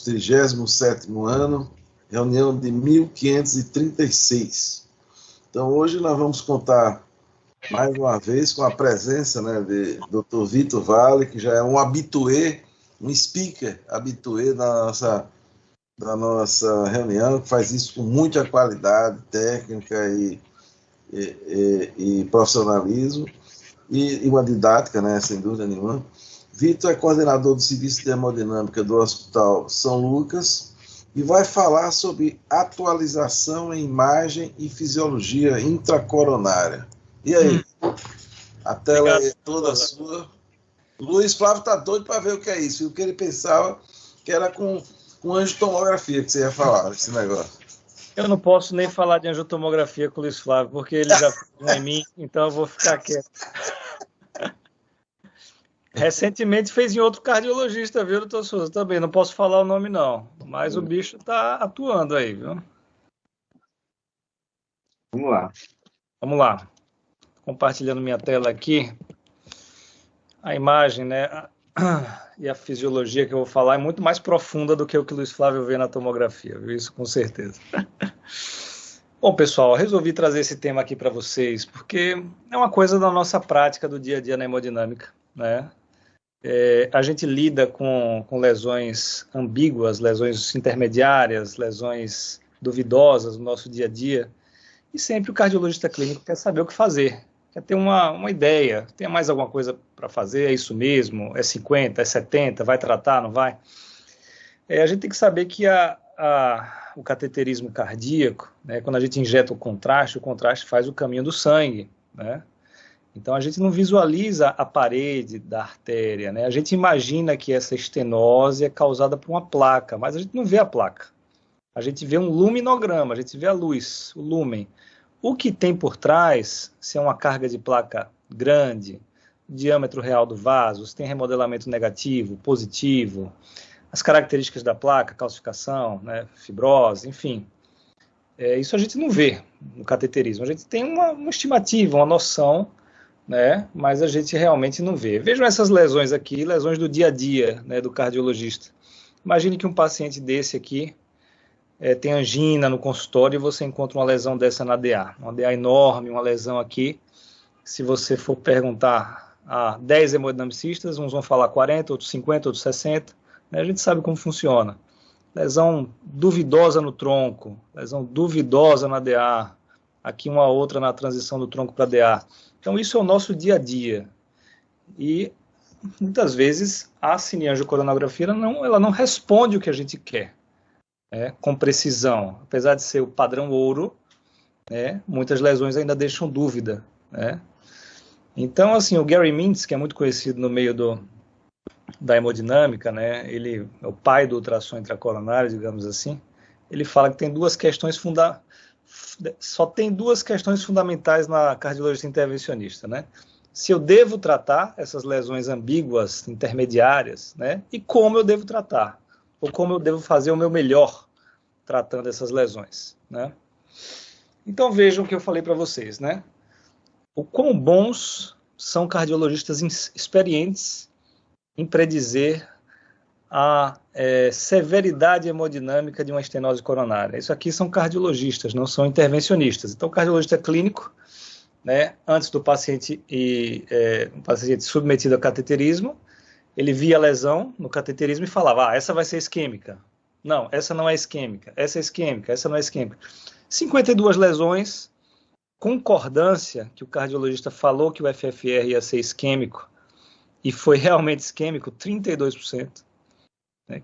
37º ano, reunião de 1536. Então, hoje nós vamos contar, mais uma vez, com a presença, né, de Dr. Vitor Vale, que já é um habitué, um speaker habitué da nossa reunião, que faz isso com muita qualidade técnica e profissionalismo, e uma didática, né, sem dúvida nenhuma. Vitor é coordenador do Serviço de Hemodinâmica do Hospital São Lucas e vai falar sobre atualização em imagem e fisiologia intracoronária. E aí? A tela é toda sua. Luiz Flávio está doido para ver o que é isso. E o que ele pensava que era com angiotomografia que você ia falar, esse negócio. Eu não posso nem falar de angiotomografia com o Luiz Flávio, porque ele já fez em mim, então eu vou ficar quieto. Recentemente fez em outro cardiologista, viu, doutor Souza? Também, não posso falar o nome não, mas o bicho está atuando aí, viu? Vamos lá. Vamos lá. Compartilhando minha tela aqui. A imagem, né, e a fisiologia que eu vou falar é muito mais profunda do que o Luiz Flávio vê na tomografia, viu? Isso com certeza. Bom, pessoal, resolvi trazer esse tema aqui para vocês, porque é uma coisa da nossa prática do dia a dia na hemodinâmica, né? A gente lida com lesões ambíguas, lesões intermediárias, lesões duvidosas no nosso dia a dia, e sempre o cardiologista clínico quer saber o que fazer, quer ter uma ideia, tem mais alguma coisa para fazer, é isso mesmo, é 50, é 70, vai tratar, não vai? A gente tem que saber que o cateterismo cardíaco, né, quando a gente injeta o contraste faz o caminho do sangue, né? Então, a gente não visualiza a parede da artéria, né? A gente imagina que essa estenose é causada por uma placa, mas a gente não vê a placa. A gente vê um luminograma, a gente vê a luz, o lúmen. O que tem por trás, se é uma carga de placa grande, diâmetro real do vaso, se tem remodelamento negativo, positivo, as características da placa, calcificação, né, fibrose, enfim. Isso a gente não vê no cateterismo. A gente tem uma estimativa, uma noção, né, mas a gente realmente não vê. Vejam essas lesões aqui, lesões do dia a dia, né, do cardiologista. Imagine que um paciente desse aqui tem angina no consultório e você encontra uma lesão dessa na DA. Uma DA enorme, uma lesão aqui. Se você for perguntar a 10 hemodinamicistas, uns vão falar 40, outros 50, outros 60. Né, a gente sabe como funciona. Lesão duvidosa no tronco, lesão duvidosa na DA. Aqui uma outra na transição do tronco para DA. Então, isso é o nosso dia a dia. E, muitas vezes, a cineangiocoronografia ela não responde o que a gente quer, né, com precisão. Apesar de ser o padrão ouro, né, muitas lesões ainda deixam dúvida. Né? Então, assim, o Gary Mintz, que é muito conhecido no meio da hemodinâmica, né, ele é o pai do ultrassom intracoronário, digamos assim, ele fala que tem só tem duas questões fundamentais na cardiologia intervencionista, né? Se eu devo tratar essas lesões ambíguas, intermediárias, né? E como eu devo tratar, ou como eu devo fazer o meu melhor tratando essas lesões, né? Então vejam o que eu falei para vocês, né? O quão bons são cardiologistas experientes em predizer a severidade hemodinâmica de uma estenose coronária. Isso aqui são cardiologistas, não são intervencionistas. Então, o cardiologista clínico, né, antes do paciente um paciente submetido a cateterismo, ele via a lesão no cateterismo e falava, essa vai ser isquêmica. Não, essa não é isquêmica. Essa é isquêmica, essa não é isquêmica. 52 lesões, concordância que o cardiologista falou que o FFR ia ser isquêmico e foi realmente isquêmico, 32%.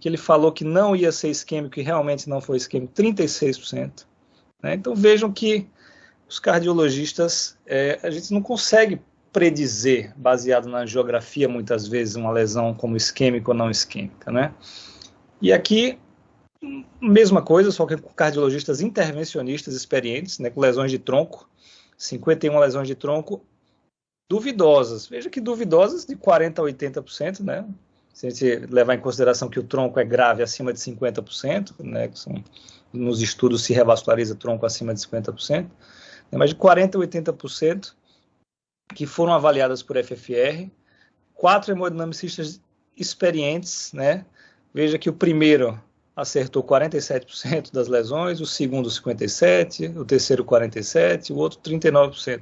Que ele falou que não ia ser isquêmico e realmente não foi isquêmico, 36%. Né? Então vejam que os cardiologistas, a gente não consegue predizer, baseado na angiografia, muitas vezes, uma lesão como isquêmica ou não isquêmica. Né? E aqui, mesma coisa, só que com cardiologistas intervencionistas experientes, né, com lesões de tronco, 51 lesões de tronco duvidosas. Veja que duvidosas de 40% a 80%, né? Se a gente levar em consideração que o tronco é grave acima de 50%, né, nos estudos se revasculariza tronco acima de 50%, né, mas de 40% a 80% que foram avaliadas por FFR, 4 hemodinamicistas experientes, né? Veja que o primeiro acertou 47% das lesões, o segundo 57%, o terceiro 47%, o outro 39%.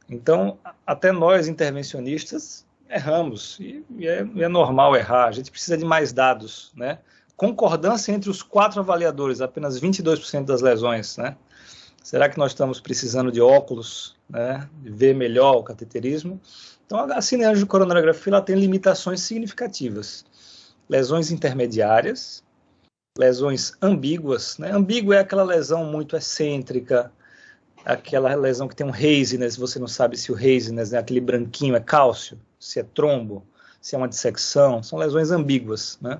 Então, até nós intervencionistas erramos, e é normal errar, a gente precisa de mais dados, né? Concordância entre os 4 avaliadores, apenas 22% das lesões, né? Será que nós estamos precisando de óculos, né, de ver melhor o cateterismo? Então, a cineangiocoronariografia ela tem limitações significativas. Lesões intermediárias, lesões ambíguas, né? Ambígua é aquela lesão muito excêntrica, aquela lesão que tem um haziness, você não sabe se o haziness, né, aquele branquinho, é cálcio, se é trombo, se é uma dissecção, são lesões ambíguas, né?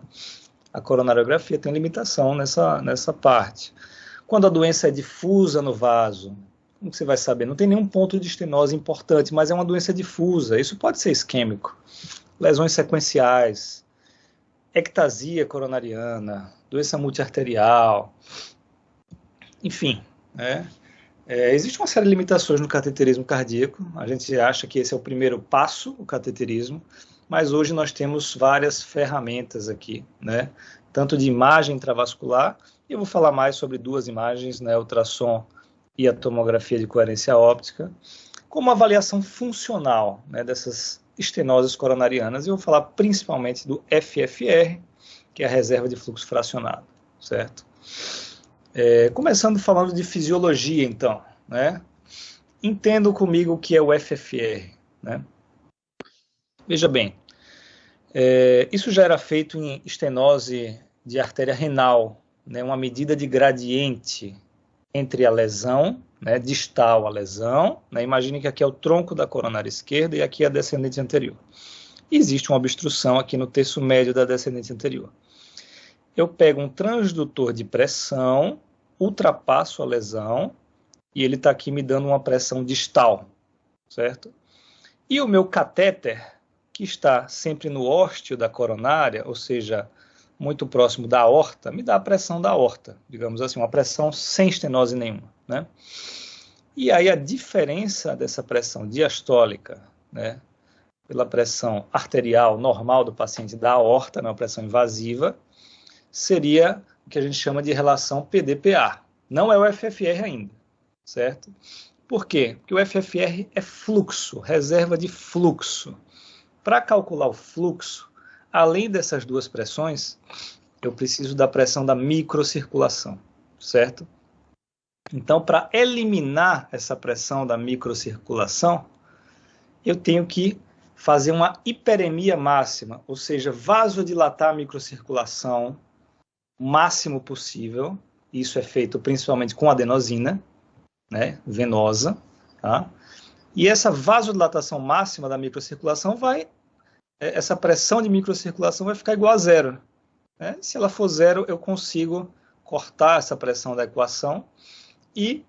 A coronariografia tem limitação nessa parte. Quando a doença é difusa no vaso, como você vai saber? Não tem nenhum ponto de estenose importante, mas é uma doença difusa, isso pode ser isquêmico. Lesões sequenciais, ectasia coronariana, doença multiarterial, enfim, né? Existe uma série de limitações no cateterismo cardíaco, a gente acha que esse é o primeiro passo, o cateterismo, mas hoje nós temos várias ferramentas aqui, né? Tanto de imagem intravascular, e eu vou falar mais sobre 2 imagens, né? Ultrassom e a tomografia de coerência óptica, como avaliação funcional, né, dessas estenoses coronarianas, e eu vou falar principalmente do FFR, que é a reserva de fluxo fracionado, certo? Começando falando de fisiologia, então, né? Entendo comigo o que é o FFR, né? Veja bem, isso já era feito em estenose de artéria renal, né? Uma medida de gradiente entre a lesão, né, distal a lesão, né? Imagine que aqui é o tronco da coronária esquerda e aqui é a descendente anterior. Existe uma obstrução aqui no terço médio da descendente anterior. Eu pego um transdutor de pressão, ultrapasso a lesão, e ele está aqui me dando uma pressão distal, certo? E o meu catéter, que está sempre no ósteo da coronária, ou seja, muito próximo da aorta, me dá a pressão da aorta, digamos assim, uma pressão sem estenose nenhuma, né? E aí a diferença dessa pressão diastólica, né, pela pressão arterial normal do paciente da aorta, né, uma pressão invasiva, seria o que a gente chama de relação PDPA. Não é o FFR ainda, certo? Por quê? Porque o FFR é fluxo, reserva de fluxo. Para calcular o fluxo, além dessas 2 pressões, eu preciso da pressão da microcirculação, certo? Então, para eliminar essa pressão da microcirculação, eu tenho que fazer uma hiperemia máxima, ou seja, vasodilatar a microcirculação o máximo possível. Isso é feito principalmente com adenosina, né, venosa, tá? E essa vasodilatação máxima da microcirculação essa pressão de microcirculação vai ficar igual a 0, né? Se ela for 0, eu consigo cortar essa pressão da equação e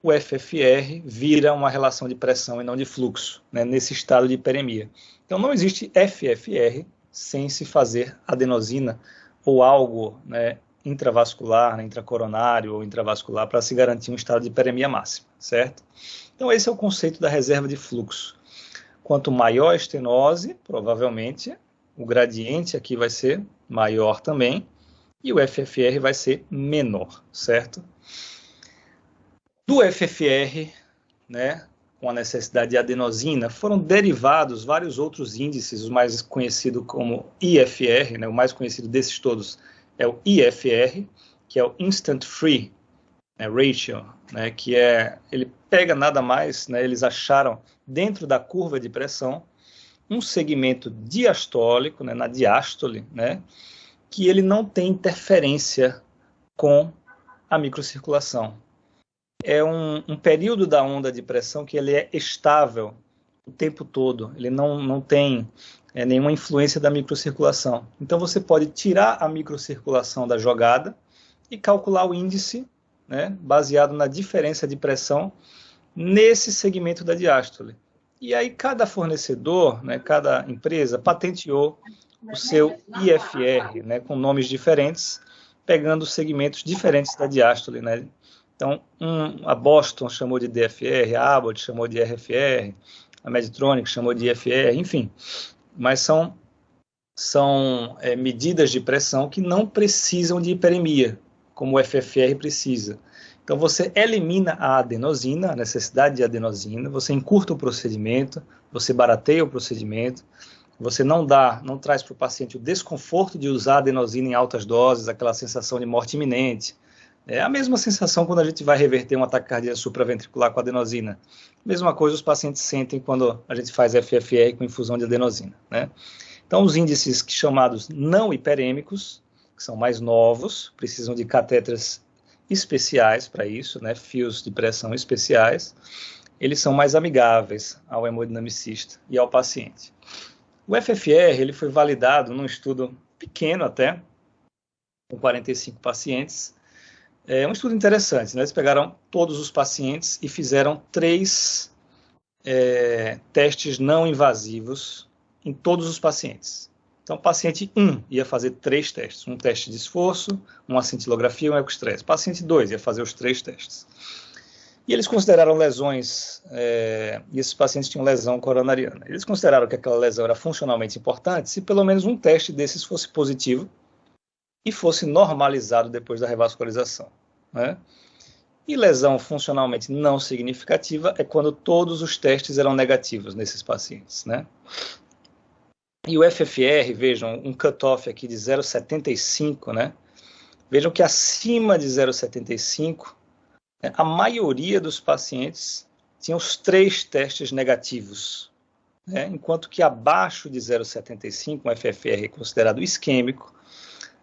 o FFR vira uma relação de pressão e não de fluxo, né, nesse estado de hiperemia. Então não existe FFR sem se fazer adenosina ou algo, né, intravascular, né, intracoronário ou intravascular para se garantir um estado de hiperemia máxima, certo? Então esse é o conceito da reserva de fluxo. Quanto maior a estenose, provavelmente o gradiente aqui vai ser maior também e o FFR vai ser menor, certo? Do FFR, né, com a necessidade de adenosina, foram derivados vários outros índices, o mais conhecido como IFR, né, o mais conhecido desses todos é o IFR, que é o Instant Free, né, Ratio, né, que ele pega nada mais, né, eles acharam dentro da curva de pressão um segmento diastólico, né, na diástole, né, que ele não tem interferência com a microcirculação. É um período da onda de pressão que ele é estável o tempo todo, ele não tem nenhuma influência da microcirculação. Então você pode tirar a microcirculação da jogada e calcular o índice, né, baseado na diferença de pressão nesse segmento da diástole. E aí cada fornecedor, né, cada empresa patenteou o seu IFR, né, com nomes diferentes, pegando segmentos diferentes da diástole, né? Então, a Boston chamou de DFR, a Abbott chamou de RFR, a Medtronic chamou de IFR, enfim. Mas são são medidas de pressão que não precisam de hiperemia, como o FFR precisa. Então, você elimina a adenosina, a necessidade de adenosina, você encurta o procedimento, você barateia o procedimento, você não traz para o paciente o desconforto de usar adenosina em altas doses, aquela sensação de morte iminente. É a mesma sensação quando a gente vai reverter um ataque cardíaco supraventricular com adenosina. Mesma coisa os pacientes sentem quando a gente faz FFR com infusão de adenosina, né? Então, os índices chamados não hiperêmicos, que são mais novos, precisam de catéteres especiais para isso, né? Fios de pressão especiais, eles são mais amigáveis ao hemodinamicista e ao paciente. O FFR ele foi validado num estudo pequeno até, com 45 pacientes. É um estudo interessante, né? Eles pegaram todos os pacientes e fizeram 3 testes não invasivos em todos os pacientes. Então, paciente 1 ia fazer 3 testes, um teste de esforço, uma cintilografia e um ecostresse. Paciente 2 ia fazer os 3 testes. E eles consideraram lesões, e esses pacientes tinham lesão coronariana. Eles consideraram que aquela lesão era funcionalmente importante se pelo menos um teste desses fosse positivo e fosse normalizado depois da revascularização, né? E lesão funcionalmente não significativa é quando todos os testes eram negativos nesses pacientes, né? E o FFR, vejam, um cutoff aqui de 0,75, né? Vejam que acima de 0,75, a maioria dos pacientes tinha os 3 testes negativos, né? Enquanto que abaixo de 0,75, um FFR considerado isquêmico,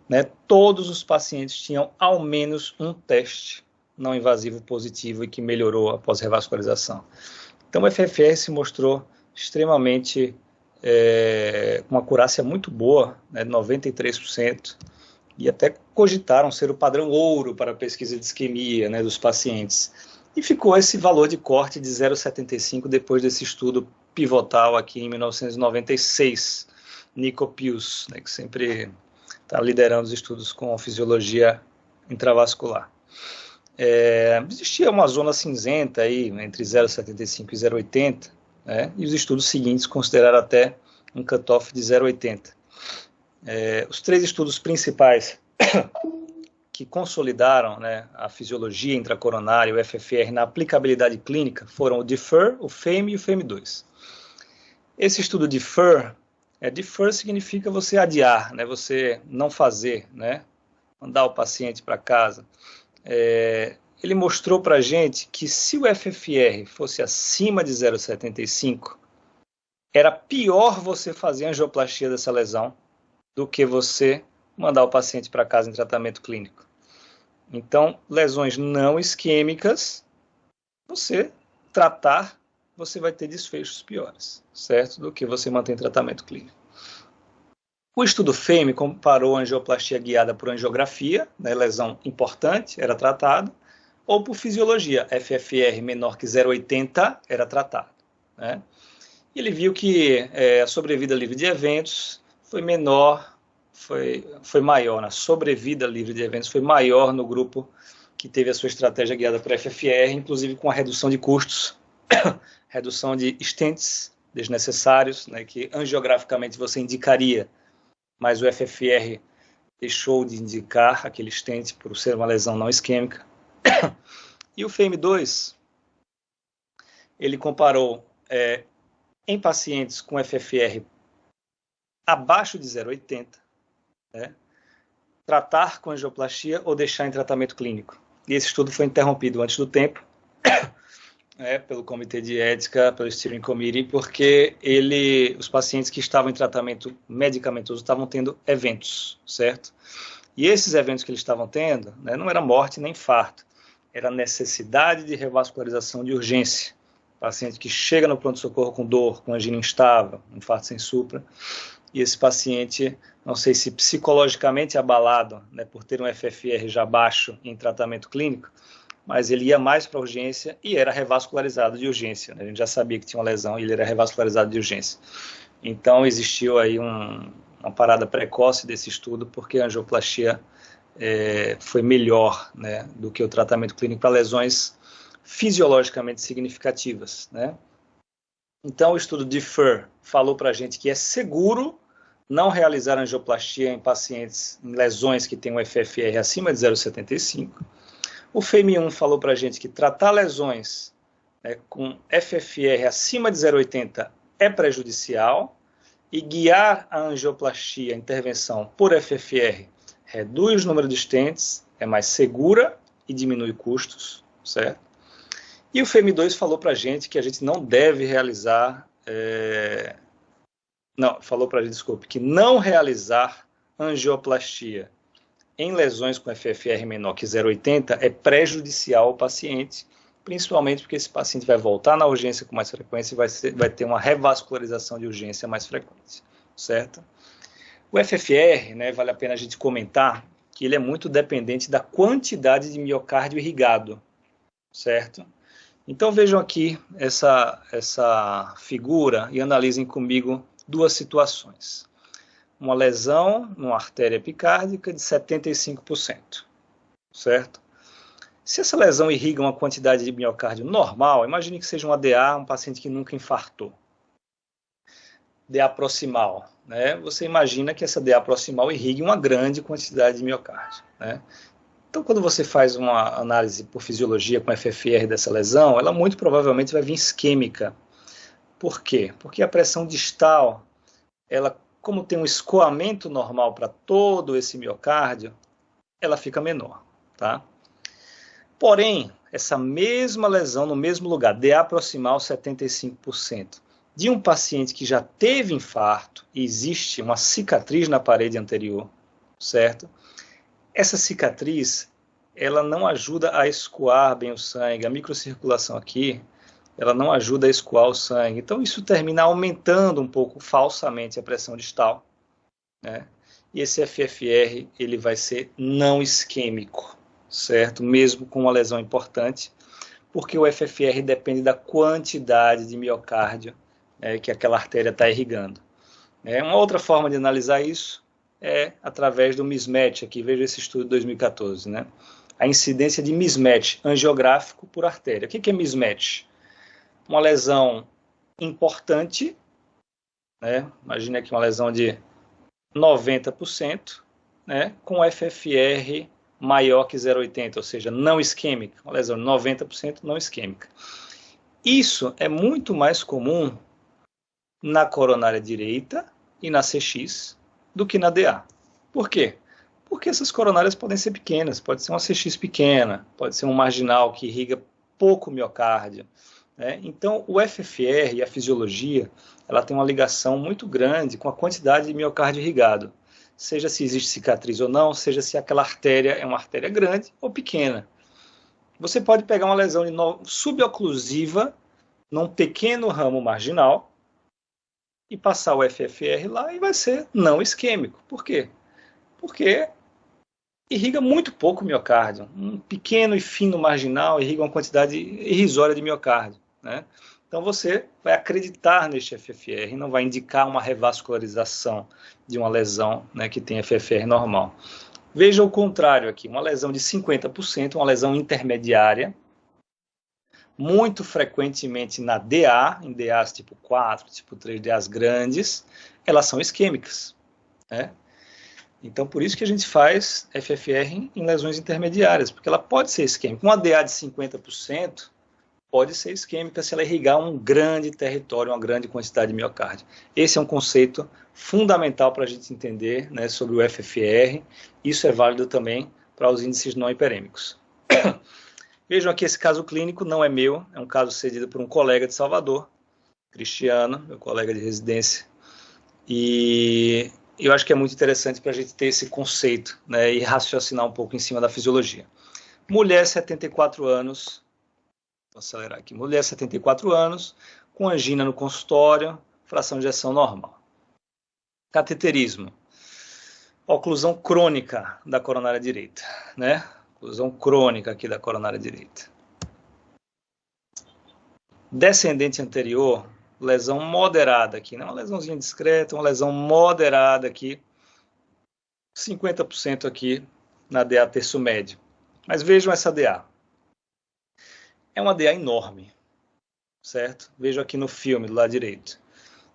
né, todos os pacientes tinham ao menos um teste não invasivo positivo e que melhorou após revascularização. Então, o FFR se mostrou extremamente, uma acurácia muito boa, né, 93%, e até cogitaram ser o padrão ouro para a pesquisa de isquemia, né, dos pacientes. E ficou esse valor de corte de 0,75 depois desse estudo pivotal aqui em 1996, Nico Pius, né, que sempre está liderando os estudos com fisiologia intravascular. Existia uma zona cinzenta aí, entre 0,75 e 0,80, né, e os estudos seguintes consideraram até um cutoff de 0,80. Os 3 estudos principais que consolidaram, né, a fisiologia intracoronária e o FFR na aplicabilidade clínica foram o DEFER, o FAME e o FAME2. Esse estudo DEFER, defer significa você adiar, né, você não fazer, né, mandar o paciente para casa. Ele mostrou para a gente que se o FFR fosse acima de 0,75, era pior você fazer a angioplastia dessa lesão do que você mandar o paciente para casa em tratamento clínico. Então, lesões não isquêmicas, você tratar, você vai ter desfechos piores, certo? Do que você manter em tratamento clínico. O estudo FAME comparou a angioplastia guiada por angiografia, né, lesão importante, era tratada, ou por fisiologia, FFR menor que 0,80 era tratado, né? E ele viu que a sobrevida livre de eventos foi maior, na sobrevida livre de eventos foi maior no grupo que teve a sua estratégia guiada por FFR, inclusive com a redução de custos, redução de stents desnecessários, né, que angiograficamente você indicaria, mas o FFR deixou de indicar aquele stent por ser uma lesão não isquêmica. E o FAME2, ele comparou em pacientes com FFR abaixo de 0,80, né, tratar com angioplastia ou deixar em tratamento clínico. E esse estudo foi interrompido antes do tempo, pelo Comitê de Ética, pelo Steering Committee, porque os pacientes que estavam em tratamento medicamentoso estavam tendo eventos, certo? E esses eventos que eles estavam tendo, né, não era morte nem infarto, era necessidade de revascularização de urgência. Paciente que chega no pronto-socorro com dor, com angina instável, infarto sem supra, e esse paciente, não sei se psicologicamente abalado, né, por ter um FFR já baixo em tratamento clínico, mas ele ia mais para a urgência e era revascularizado de urgência, né? A gente já sabia que tinha uma lesão e ele era revascularizado de urgência. Então, existiu aí uma parada precoce desse estudo, porque a angioplastia foi melhor, né, do que o tratamento clínico para lesões fisiologicamente significativas, né? Então, o estudo DEFER falou para a gente que é seguro não realizar angioplastia em pacientes em lesões que têm um FFR acima de 0,75. O FEMI1 falou para a gente que tratar lesões, né, com FFR acima de 0,80 é prejudicial e guiar a angioplastia, a intervenção por FFR, reduz o número de stents, é mais segura e diminui custos, certo? E o FEMI2 falou para a gente que a gente não deve realizar, que não realizar angioplastia em lesões com FFR menor que 0,80 é prejudicial ao paciente, principalmente porque esse paciente vai voltar na urgência com mais frequência e vai ter uma revascularização de urgência mais frequente, certo? O FFR, né, vale a pena a gente comentar que ele é muito dependente da quantidade de miocárdio irrigado, certo? Então vejam aqui essa figura e analisem comigo duas situações. Uma lesão numa artéria epicárdica de 75%, certo? Se essa lesão irriga uma quantidade de miocárdio normal, imagine que seja um ADA, um paciente que nunca infartou. DA proximal, né? Você imagina que essa DA proximal irrigue uma grande quantidade de miocárdio, né? Então, quando você faz uma análise por fisiologia com FFR dessa lesão, ela muito provavelmente vai vir isquêmica. Por quê? Porque a pressão distal, ela, como tem um escoamento normal para todo esse miocárdio, ela fica menor, tá? Porém, essa mesma lesão no mesmo lugar, DA proximal 75%, de um paciente que já teve infarto e existe uma cicatriz na parede anterior, certo? Essa cicatriz, ela não ajuda a escoar bem o sangue, a microcirculação aqui, ela não ajuda a escoar o sangue. Então, isso termina aumentando um pouco falsamente a pressão distal, né? E esse FFR, ele vai ser não isquêmico, certo? Mesmo com uma lesão importante, porque o FFR depende da quantidade de miocárdio que aquela artéria está irrigando. Uma outra forma de analisar isso é através do mismatch, aqui veja esse estudo de 2014, né? A incidência de mismatch angiográfico por artéria. O que é mismatch? Uma lesão importante, né? Imagine aqui uma lesão de 90%, né? Com FFR maior que 0,80, ou seja, não isquêmica, uma lesão de 90% não isquêmica. Isso é muito mais comum na coronária direita e na CX do que na DA. Por quê? Porque essas coronárias podem ser pequenas, pode ser uma CX pequena, pode ser um marginal que irriga pouco miocárdio, né? Então, o FFR e a fisiologia, ela tem uma ligação muito grande com a quantidade de miocárdio irrigado, seja se existe cicatriz ou não, seja se aquela artéria é uma artéria grande ou pequena. Você pode pegar uma lesão suboclusiva num pequeno ramo marginal e passar o FFR lá e vai ser não isquêmico. Por quê? Porque irriga muito pouco miocárdio. Um pequeno e fino marginal irriga uma quantidade irrisória de miocárdio, né? Então você vai acreditar neste FFR e não vai indicar uma revascularização de uma lesão, né, que tem FFR normal. Veja o contrário aqui, uma lesão de 50%, uma lesão intermediária, muito frequentemente na DA, em DAs tipo 4, tipo 3, DAs grandes, elas são isquêmicas, né? Então, por isso que a gente faz FFR em lesões intermediárias, porque ela pode ser isquêmica. Uma DA de 50% pode ser isquêmica se ela irrigar um grande território, uma grande quantidade de miocárdio. Esse é um conceito fundamental para a gente entender, né, sobre o FFR. Isso é válido também para os índices não hiperêmicos. Vejam aqui, esse caso clínico não é meu, é um caso cedido por um colega de Salvador, Cristiano, meu colega de residência, e eu acho que é muito interessante para a gente ter esse conceito, né, e raciocinar um pouco em cima da fisiologia. Mulher, 74 anos, vou acelerar aqui, mulher, 74 anos, com angina no consultório, fração de ejeção normal. Cateterismo, oclusão crônica da coronária direita, né? Oclusão crônica aqui da coronária direita. Descendente anterior, lesão moderada aqui, não é uma lesãozinha discreta, uma lesão moderada aqui, 50% aqui na DA terço médio. Mas vejam essa DA. É uma DA enorme, certo? Vejam aqui no filme do lado direito.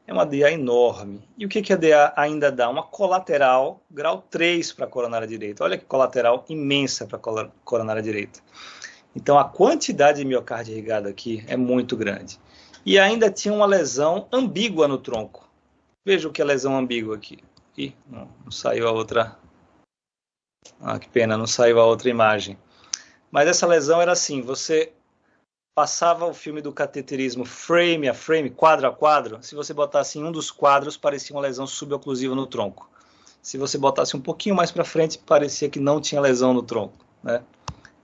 é uma DA enorme. E o que a DA ainda dá? Uma colateral grau 3 para a coronária direita. Olha que colateral imensa para a coronária direita. Então, a quantidade de miocárdio irrigado aqui é muito grande. E ainda tinha uma lesão ambígua no tronco. Veja o que é lesão ambígua aqui. Ih, não saiu a outra. Ah, que pena, não saiu a outra imagem. Mas essa lesão era assim, você passava o filme do cateterismo frame a frame, quadro a quadro. Se você botasse em um dos quadros, parecia uma lesão suboclusiva no tronco. Se você botasse um pouquinho mais para frente, parecia que não tinha lesão no tronco, né?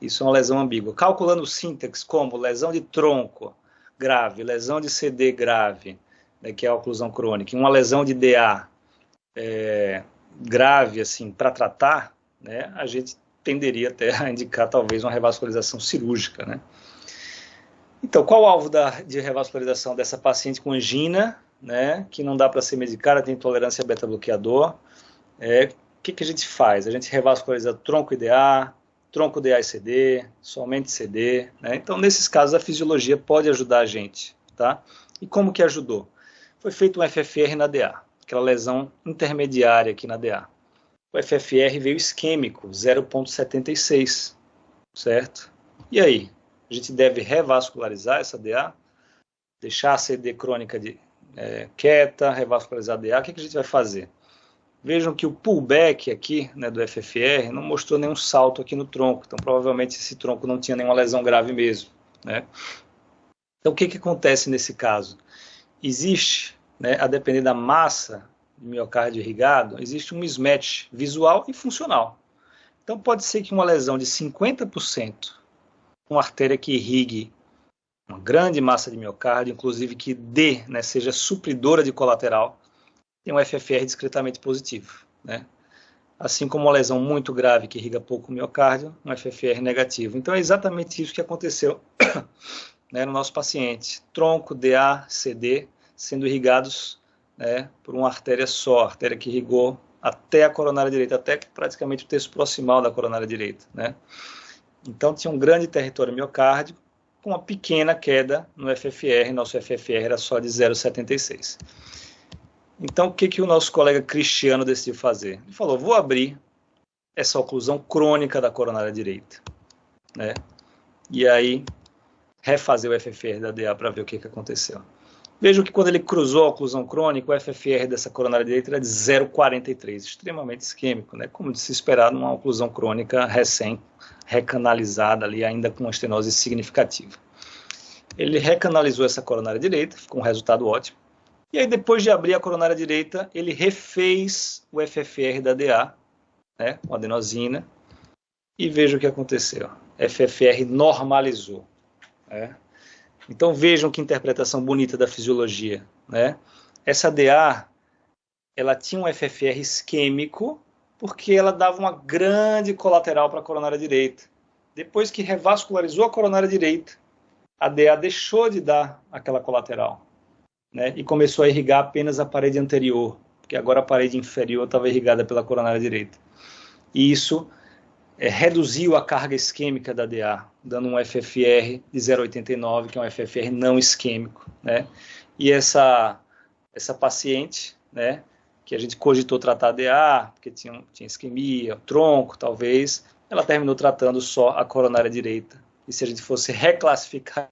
Isso é uma lesão ambígua. Calculando o síntese como lesão de tronco grave, lesão de CD grave, né, que é a oclusão crônica, e uma lesão de DA grave, assim, para tratar, né, a gente tenderia até a indicar talvez uma revascularização cirúrgica, né? Então, qual o alvo de revascularização dessa paciente com angina, né, que não dá para ser medicada, tem intolerância a beta-bloqueador? O que a gente faz? A gente revasculariza tronco IDA, tronco DA e CD, somente CD, né? Então, nesses casos, a fisiologia pode ajudar a gente, tá? E como que ajudou? Foi feito um FFR na DA, aquela lesão intermediária aqui na DA. O FFR veio isquêmico, 0,76, certo? E aí? A gente deve revascularizar essa DA, deixar a CD crônica quieta, revascularizar a DA. O que a gente vai fazer? Vejam que o pullback aqui, né, do FFR não mostrou nenhum salto aqui no tronco, então provavelmente esse tronco não tinha nenhuma lesão grave mesmo, né? Então o que acontece nesse caso? Existe, né, a depender da massa de miocárdio irrigado, existe um mismatch visual e funcional. Então pode ser que uma lesão de 50%, uma artéria que irrigue uma grande massa de miocárdio, inclusive que dê, né, seja supridora de colateral, tem um FFR discretamente positivo, né? Assim como uma lesão muito grave que irriga pouco o miocárdio, um FFR negativo. Então é exatamente isso que aconteceu, né, no nosso paciente. Tronco, DA, CD, sendo irrigados, né, por uma artéria só, artéria que irrigou até a coronária direita, até praticamente o terço proximal da coronária direita, né? Então tinha um grande território miocárdio com uma pequena queda no FFR, nosso FFR era só de 0,76. Então, o que o nosso colega Cristiano decidiu fazer? Ele falou, vou abrir essa oclusão crônica da coronária direita, né? E aí, refazer o FFR da DA para ver o que aconteceu. Vejam que quando ele cruzou a oclusão crônica, o FFR dessa coronária direita era de 0,43, extremamente isquêmico, né? Como de se esperar numa oclusão crônica recém-recanalizada ali, ainda com uma estenose significativa. Ele recanalizou essa coronária direita, ficou um resultado ótimo. E aí, depois de abrir a coronária direita, ele refez o FFR da DA, né, com adenosina, e veja o que aconteceu. FFR normalizou, né? Então, vejam que interpretação bonita da fisiologia, né? Essa DA, ela tinha um FFR isquêmico, porque ela dava uma grande colateral para a coronária direita. Depois que revascularizou a coronária direita, a DA deixou de dar aquela colateral, né, e começou a irrigar apenas a parede anterior, porque agora a parede inferior estava irrigada pela coronária direita. E isso reduziu a carga isquêmica da DA, dando um FFR de 0,89, que é um FFR não isquêmico, né? E essa paciente, né, que a gente cogitou tratar a DA, porque tinha isquemia, tronco, talvez, ela terminou tratando só a coronária direita. E se a gente fosse reclassificar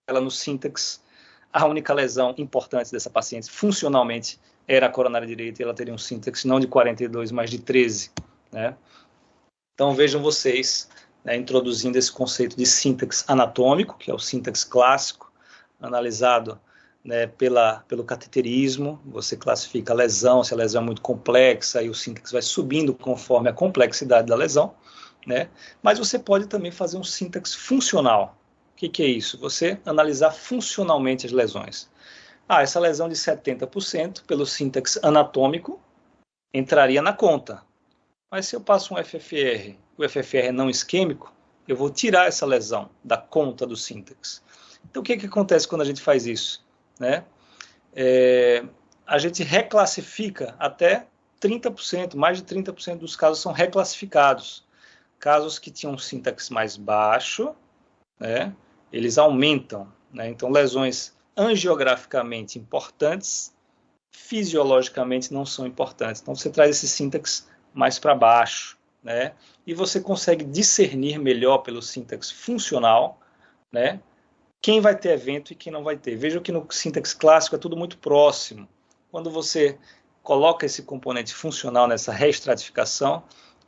ela no síntese, a única lesão importante dessa paciente, funcionalmente, era a coronária direita, e ela teria um síntese não de 42, mas de 13, né? Então, vejam vocês, né, introduzindo esse conceito de síntese anatômico, que é o síntese clássico, analisado, né, pelo cateterismo. Você classifica a lesão, se a lesão é muito complexa, e o síntese vai subindo conforme a complexidade da lesão, né? Mas você pode também fazer um síntese funcional. O que é isso? Você analisar funcionalmente as lesões. Essa lesão de 70% pelo síntese anatômico entraria na conta. Mas se eu passo um FFR, o FFR é não isquêmico, eu vou tirar essa lesão da conta do síntese. Então o que acontece quando a gente faz isso, né? A gente reclassifica até 30%, mais de 30% dos casos são reclassificados. Casos que tinham um síntese mais baixo, né, eles aumentam, né? Então lesões angiograficamente importantes fisiologicamente não são importantes. Então você traz esse sintaxe mais para baixo, né? E você consegue discernir melhor pelo sintaxe funcional, né? Quem vai ter evento e quem não vai ter. Veja que no sintaxe clássico é tudo muito próximo. Quando você coloca esse componente funcional nessa reestratificação,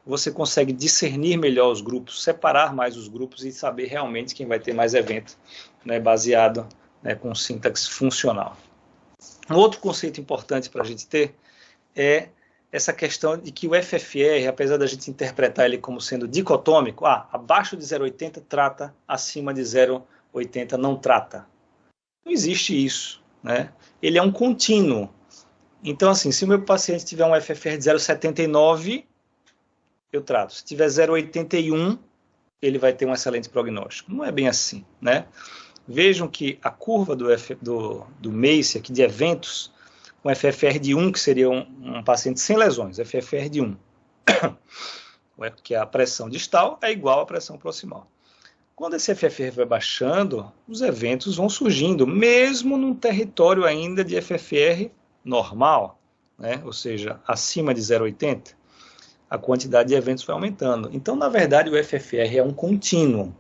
você consegue discernir melhor os grupos, separar mais os grupos e saber realmente quem vai ter mais evento, né, baseado, né, com sintaxe funcional. Um outro conceito importante para a gente ter é essa questão de que o FFR, apesar da gente interpretar ele como sendo dicotômico, abaixo de 0,80 trata, acima de 0,80 não trata. Não existe isso, né? Ele é um contínuo. Então, assim, se o meu paciente tiver um FFR de 0,79, eu trato. Se tiver 0,81, ele vai ter um excelente prognóstico. Não é bem assim, né? Vejam que a curva do MACE aqui de eventos, com FFR de 1, que seria um paciente sem lesões, FFR de 1, que é a pressão distal, é igual à pressão proximal. Quando esse FFR vai baixando, os eventos vão surgindo, mesmo num território ainda de FFR normal, né? Ou seja, acima de 0,80, a quantidade de eventos vai aumentando. Então, na verdade, o FFR é um contínuo.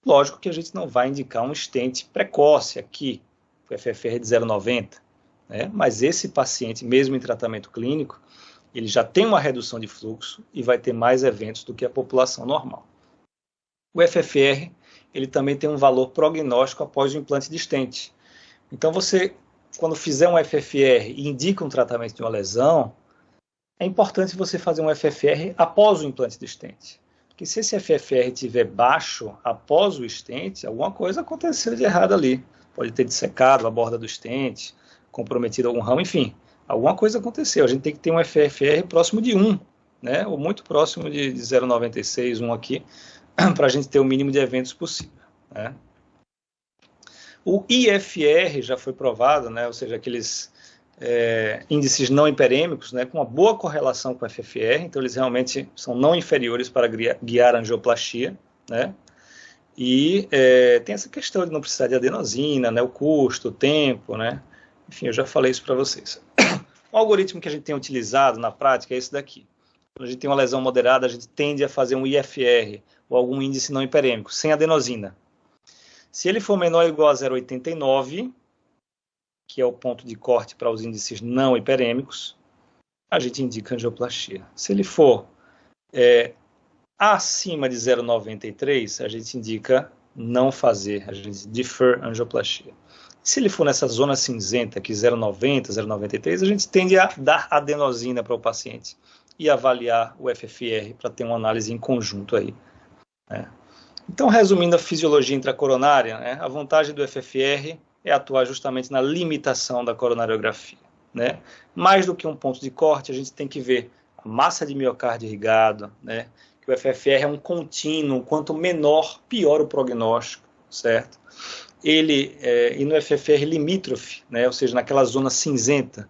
Lógico que a gente não vai indicar um stent precoce aqui, o FFR de 0,90, né? Mas esse paciente, mesmo em tratamento clínico, ele já tem uma redução de fluxo e vai ter mais eventos do que a população normal. O FFR, ele também tem um valor prognóstico após o implante de stent. Então, você, quando fizer um FFR e indica um tratamento de uma lesão, é importante você fazer um FFR após o implante de stent. Porque se esse FFR estiver baixo após o stent, alguma coisa aconteceu de errado ali. Pode ter dissecado a borda do stent, comprometido algum ramo, enfim, alguma coisa aconteceu. A gente tem que ter um FFR próximo de 1, né? Ou muito próximo de 0,96, 1 aqui, para a gente ter o mínimo de eventos possível, né? O IFR já foi provado, né? Ou seja, aqueles índices não hiperêmicos, né, com uma boa correlação com o FFR, então eles realmente são não inferiores para guiar a angioplastia, né, e tem essa questão de não precisar de adenosina, né, o custo, o tempo, né, enfim, eu já falei isso para vocês. O algoritmo que a gente tem utilizado na prática é esse daqui. Quando a gente tem uma lesão moderada, a gente tende a fazer um IFR, ou algum índice não hiperêmico, sem adenosina. Se ele for menor ou igual a 0,89, que é o ponto de corte para os índices não hiperêmicos, a gente indica angioplastia. Se ele for acima de 0,93, a gente indica não fazer, a gente defer angioplastia. Se ele for nessa zona cinzenta, aqui 0,90, 0,93, a gente tende a dar adenosina para o paciente e avaliar o FFR para ter uma análise em conjunto aí, né? Então, resumindo a fisiologia intracoronária, né, a vantagem do FFR é atuar justamente na limitação da coronariografia, né? Mais do que um ponto de corte, a gente tem que ver a massa de miocárdio irrigado, né? Que o FFR é um contínuo, quanto menor, pior o prognóstico, certo? E no FFR limítrofe, né? Ou seja, naquela zona cinzenta,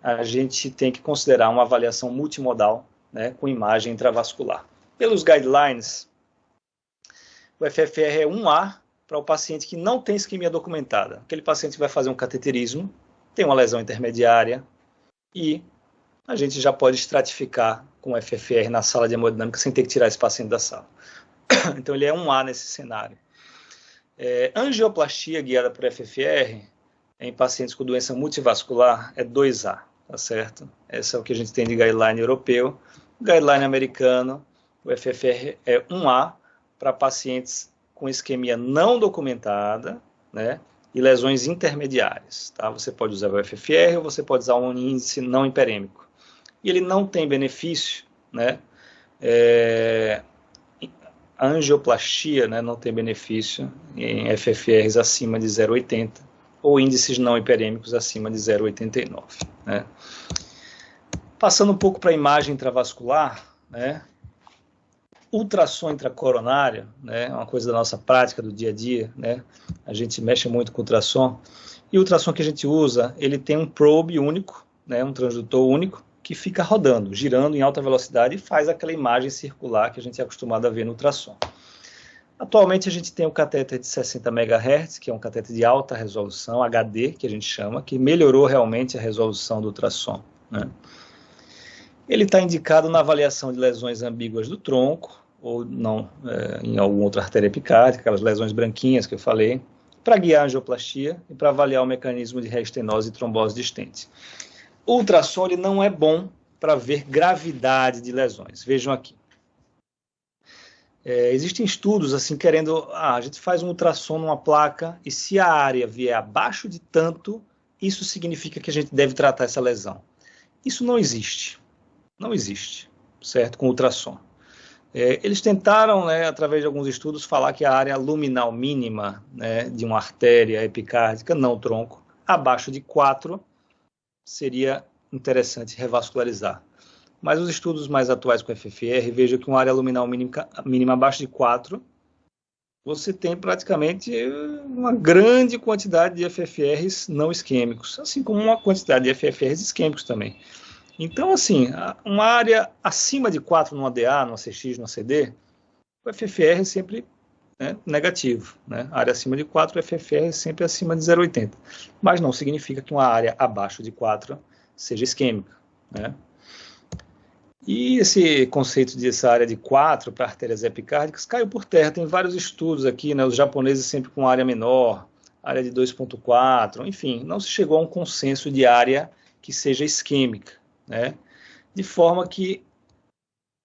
a gente tem que considerar uma avaliação multimodal, né? Com imagem intravascular. Pelos guidelines, o FFR é 1A, para o paciente que não tem isquemia documentada. Aquele paciente que vai fazer um cateterismo, tem uma lesão intermediária e a gente já pode estratificar com FFR na sala de hemodinâmica sem ter que tirar esse paciente da sala. Então ele é 1A nesse cenário. Angioplastia guiada por FFR em pacientes com doença multivascular é 2A, tá certo? Esse é o que a gente tem de guideline europeu. Guideline americano, o FFR é 1A para pacientes com isquemia não documentada, né, e lesões intermediárias, tá? Você pode usar o FFR ou você pode usar um índice não hiperêmico. E ele não tem benefício, né? A angioplastia, né, não tem benefício em FFRs acima de 0,80 ou índices não hiperêmicos acima de 0,89, né? Passando um pouco para a imagem intravascular, né? Ultrassom intracoronário, né, é uma coisa da nossa prática do dia a dia, né, a gente mexe muito com ultrassom, e o ultrassom que a gente usa, ele tem um probe único, né, um transdutor único, que fica rodando, girando em alta velocidade e faz aquela imagem circular que a gente é acostumado a ver no ultrassom. Atualmente a gente tem o catéter de 60 MHz, que é um catéter de alta resolução, HD, que a gente chama, que melhorou realmente a resolução do ultrassom, né? Ele está indicado na avaliação de lesões ambíguas do tronco, ou não, em alguma outra artéria epicárdica, aquelas lesões branquinhas que eu falei, para guiar a angioplastia e para avaliar o mecanismo de reestenose e trombose distente. O ultrassom ele não é bom para ver gravidade de lesões. Vejam aqui. Existem estudos assim querendo, a gente faz um ultrassom numa placa e se a área vier abaixo de tanto, isso significa que a gente deve tratar essa lesão. Isso não existe. Não existe, certo? Com ultrassom. Eles tentaram, né, através de alguns estudos, falar que a área luminal mínima, né, de uma artéria epicárdica, não tronco, abaixo de 4, seria interessante revascularizar. Mas os estudos mais atuais com FFR, vejam que uma área luminal mínima abaixo de 4, você tem praticamente uma grande quantidade de FFRs não isquêmicos, assim como uma quantidade de FFRs isquêmicos também. Então, assim, uma área acima de 4 no ADA, no ACX, no ACD, o FFR é sempre, né, negativo, né? A área acima de 4, o FFR é sempre acima de 0,80. Mas não significa que uma área abaixo de 4 seja isquêmica, né? E esse conceito de essa área de 4 para artérias epicárdicas caiu por terra. Tem vários estudos aqui, né? Os japoneses sempre com área menor, área de 2,4, enfim, não se chegou a um consenso de área que seja isquêmica, né? De forma que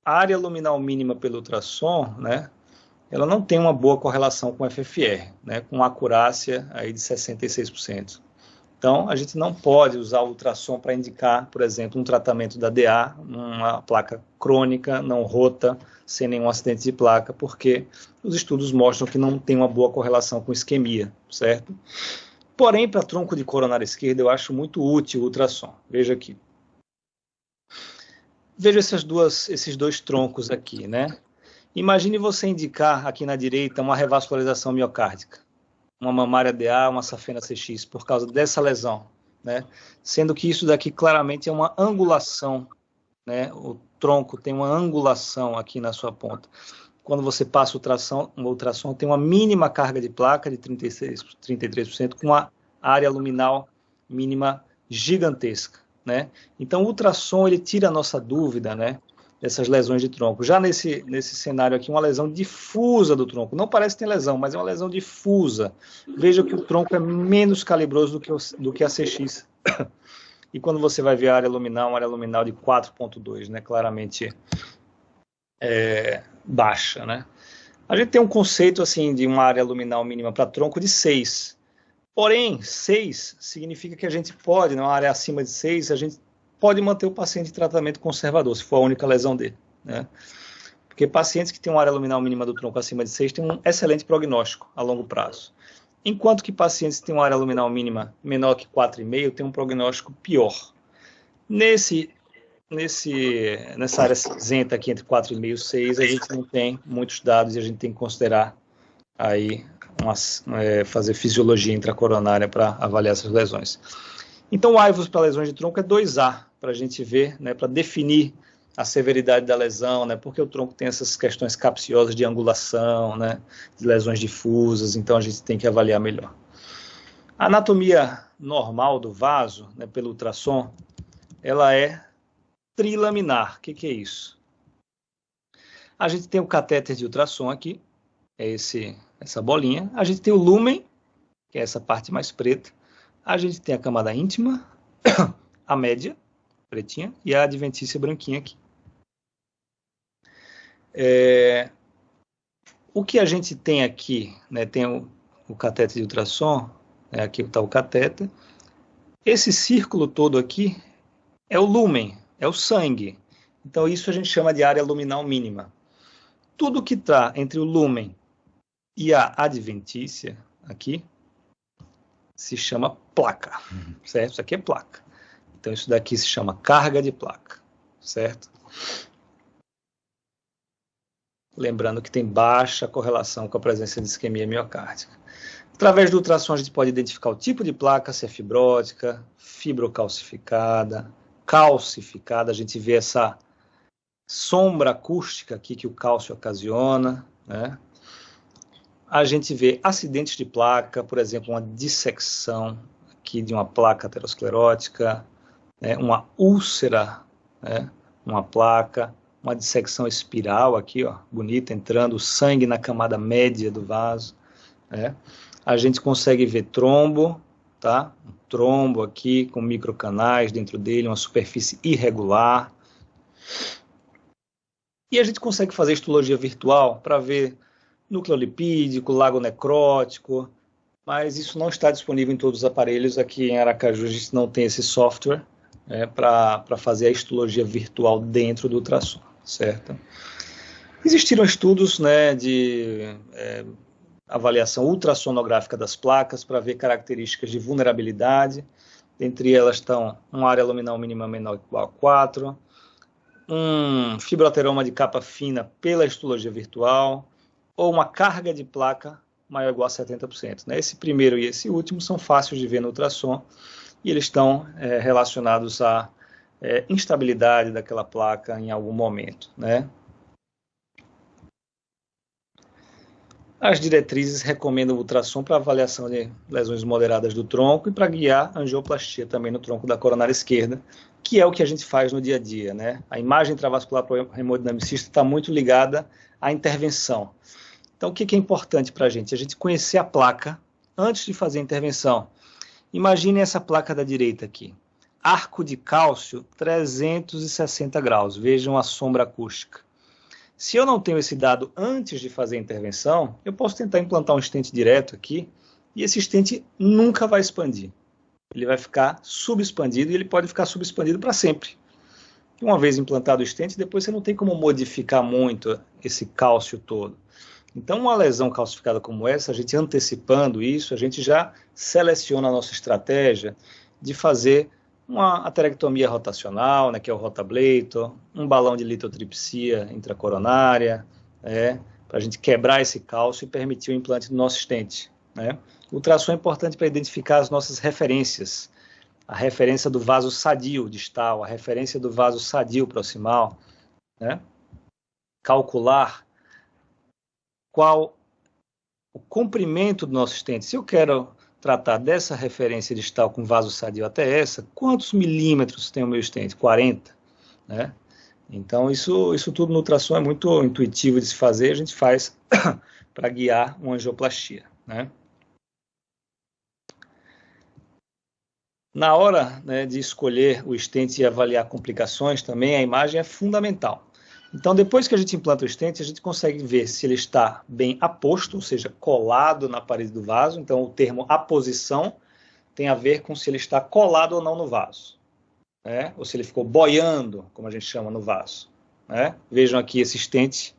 a área luminal mínima pelo ultrassom, né, ela não tem uma boa correlação com o FFR, né, com acurácia aí de 66%. Então, a gente não pode usar o ultrassom para indicar, por exemplo, um tratamento da DA, uma placa crônica, não rota, sem nenhum acidente de placa, porque os estudos mostram que não tem uma boa correlação com isquemia, certo? Porém, para tronco de coronária esquerda, eu acho muito útil o ultrassom. Veja aqui. Veja esses dois troncos aqui, né? Imagine você indicar aqui na direita uma revascularização miocárdica, uma mamária DA, uma safena CX, por causa dessa lesão, né? Sendo que isso daqui claramente é uma angulação, né? O tronco tem uma angulação aqui na sua ponta. Quando você passa o ultrassom tem uma mínima carga de placa de 33%, com uma área luminal mínima gigantesca, né? Então o ultrassom ele tira a nossa dúvida, né, dessas lesões de tronco. Já nesse cenário aqui, uma lesão difusa do tronco. Não parece ter lesão, mas é uma lesão difusa. Veja que o tronco é menos calibroso do que a CX. E quando você vai ver a área luminal, uma área luminal de 4,2, né, claramente baixa, né? A gente tem um conceito assim de uma área luminal mínima para tronco de 6. Porém, 6 significa que a gente pode, numa área acima de 6, a gente pode manter o paciente em tratamento conservador, se for a única lesão dele, né? Porque pacientes que têm uma área luminal mínima do tronco acima de 6 têm um excelente prognóstico a longo prazo. Enquanto que pacientes que têm uma área luminal mínima menor que 4,5 têm um prognóstico pior. Nessa área cinzenta aqui entre 4,5 e 6, a gente não tem muitos dados e a gente tem que considerar aí fazer fisiologia intracoronária para avaliar essas lesões. Então, o AIVUS para lesões de tronco é 2A, para a gente ver, né, para definir a severidade da lesão, né, porque o tronco tem essas questões capciosas de angulação, né, de lesões difusas, então a gente tem que avaliar melhor. A anatomia normal do vaso, né, pelo ultrassom, ela é trilaminar. O que é isso? A gente tem o catéter de ultrassom aqui, é essa bolinha. A gente tem o lúmen, que é essa parte mais preta. A gente tem a camada íntima, a média, pretinha, e a adventícia branquinha aqui. O que a gente tem aqui, né, tem o catéter de ultrassom, né, aqui está o catéter. Esse círculo todo aqui é o lúmen, é o sangue. Então isso a gente chama de área luminal mínima. Tudo que está entre o lúmen e a adventícia aqui se chama placa, certo? Isso aqui é placa. Então isso daqui se chama carga de placa, certo? Lembrando que tem baixa correlação com a presença de isquemia miocárdica. Através do ultrassom a gente pode identificar o tipo de placa, se é fibrótica, fibrocalcificada, calcificada. A gente vê essa sombra acústica aqui que o cálcio ocasiona, né? a gente vê acidentes de placa, por exemplo, uma dissecção aqui de uma placa aterosclerótica, né, uma úlcera, né, uma placa, uma dissecção espiral aqui, ó, bonita, entrando sangue na camada média do vaso, né. A gente consegue ver trombo, tá? Um trombo aqui com microcanais dentro dele, uma superfície irregular. E a gente consegue fazer histologia virtual para ver núcleo lipídico, lago necrótico, mas isso não está disponível em todos os aparelhos. Aqui em Aracaju a gente não tem esse software, né, para fazer a histologia virtual dentro do ultrassom, certo? Existiram estudos, né, de avaliação ultrassonográfica das placas para ver características de vulnerabilidade. Entre elas estão uma área luminal mínima menor ou igual a 4, um fibroateroma de capa fina pela histologia virtual, ou uma carga de placa maior ou igual a 70%. Né? Esse primeiro e esse último são fáceis de ver no ultrassom, e eles estão relacionados à instabilidade daquela placa em algum momento, né? As diretrizes recomendam o ultrassom para avaliação de lesões moderadas do tronco e para guiar a angioplastia também no tronco da coronária esquerda, que é o que a gente faz no dia a dia, né? A imagem intravascular para o hemodinamicista está muito ligada à intervenção. Então, o que é importante para a gente? A gente conhecer a placa antes de fazer a intervenção. Imagine essa placa da direita aqui. Arco de cálcio 360 graus. Vejam a sombra acústica. Se eu não tenho esse dado antes de fazer a intervenção, eu posso tentar implantar um stent direto aqui, e esse stent nunca vai expandir. Ele vai ficar subexpandido, e ele pode ficar subexpandido para sempre. Uma vez implantado o stent, depois você não tem como modificar muito esse cálcio todo. Então, uma lesão calcificada como essa, a gente antecipando isso, a gente já seleciona a nossa estratégia de fazer uma aterectomia rotacional, né, que é o rotablator, um balão de litotripsia intracoronária, para a gente quebrar esse cálcio e permitir o implante do nosso stent. Né? O ultrassom é importante para identificar as nossas referências, a referência do vaso sadio distal, a referência do vaso sadio proximal, né? Calcular qual o comprimento do nosso stent. Se eu quero tratar dessa referência distal com vaso sadio até essa, quantos milímetros tem o meu stent? 40, né? Então, isso tudo no ultrassom é muito intuitivo de se fazer, a gente faz para guiar uma angioplastia, né? Na hora, né, de escolher o stent e avaliar complicações também, a imagem é fundamental. Então, depois que a gente implanta o stent, a gente consegue ver se ele está bem aposto, ou seja, colado na parede do vaso. Então, o termo aposição tem a ver com se ele está colado ou não no vaso, né? Ou se ele ficou boiando, como a gente chama no vaso, né? Vejam aqui esse stent,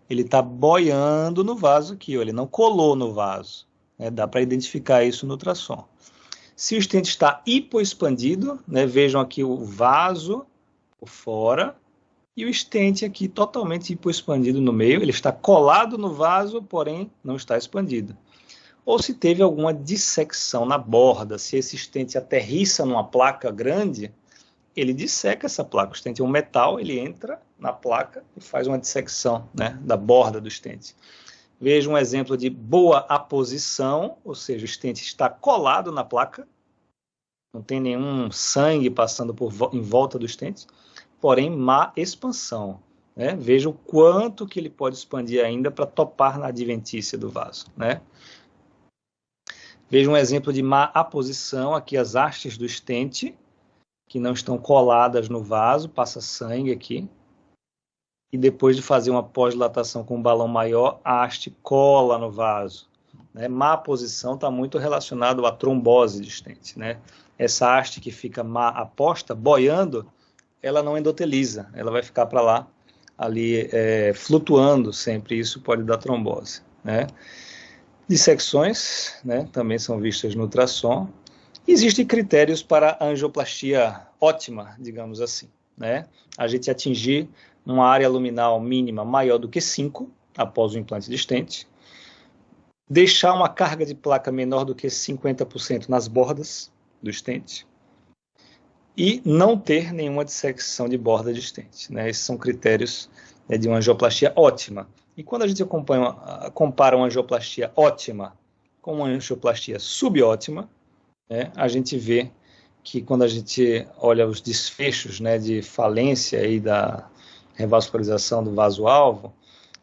ele está boiando no vaso aqui, ó, ele não colou no vaso, né? Dá para identificar isso no ultrassom. Se o stent está hipoexpandido, né? Vejam aqui o vaso por fora, e o stent aqui totalmente hipoexpandido no meio, ele está colado no vaso, porém não está expandido. Ou se teve alguma dissecção na borda, se esse stent aterrissa numa placa grande, ele disseca essa placa. O stent é um metal, ele entra na placa e faz uma dissecção, né, da borda do stent. Veja um exemplo de boa aposição, ou seja, o stent está colado na placa, não tem nenhum sangue passando em volta do stent, porém má expansão, né? Veja o quanto que ele pode expandir ainda para topar na adventícia do vaso, né? Veja um exemplo de má aposição, aqui as hastes do stent, que não estão coladas no vaso, passa sangue aqui, e depois de fazer uma pós-dilatação com um balão maior, a haste cola no vaso, né? Má posição está muito relacionado à trombose de stent, né? Essa haste que fica má aposta, boiando, ela não endoteliza, ela vai ficar para lá, ali flutuando sempre, isso pode dar trombose, né? Dissecções, né, também são vistas no ultrassom. Existem critérios para a angioplastia ótima, digamos assim, né? A gente atingir uma área luminal mínima maior do que 5 após o implante de stent, deixar uma carga de placa menor do que 50% nas bordas do stent, e não ter nenhuma dissecção de borda de stent, né? Esses são critérios, né, de uma angioplastia ótima. E quando a gente compara uma angioplastia ótima com uma angioplastia subótima, né, a gente vê que quando a gente olha os desfechos, né, de falência e da revascularização do vaso-alvo,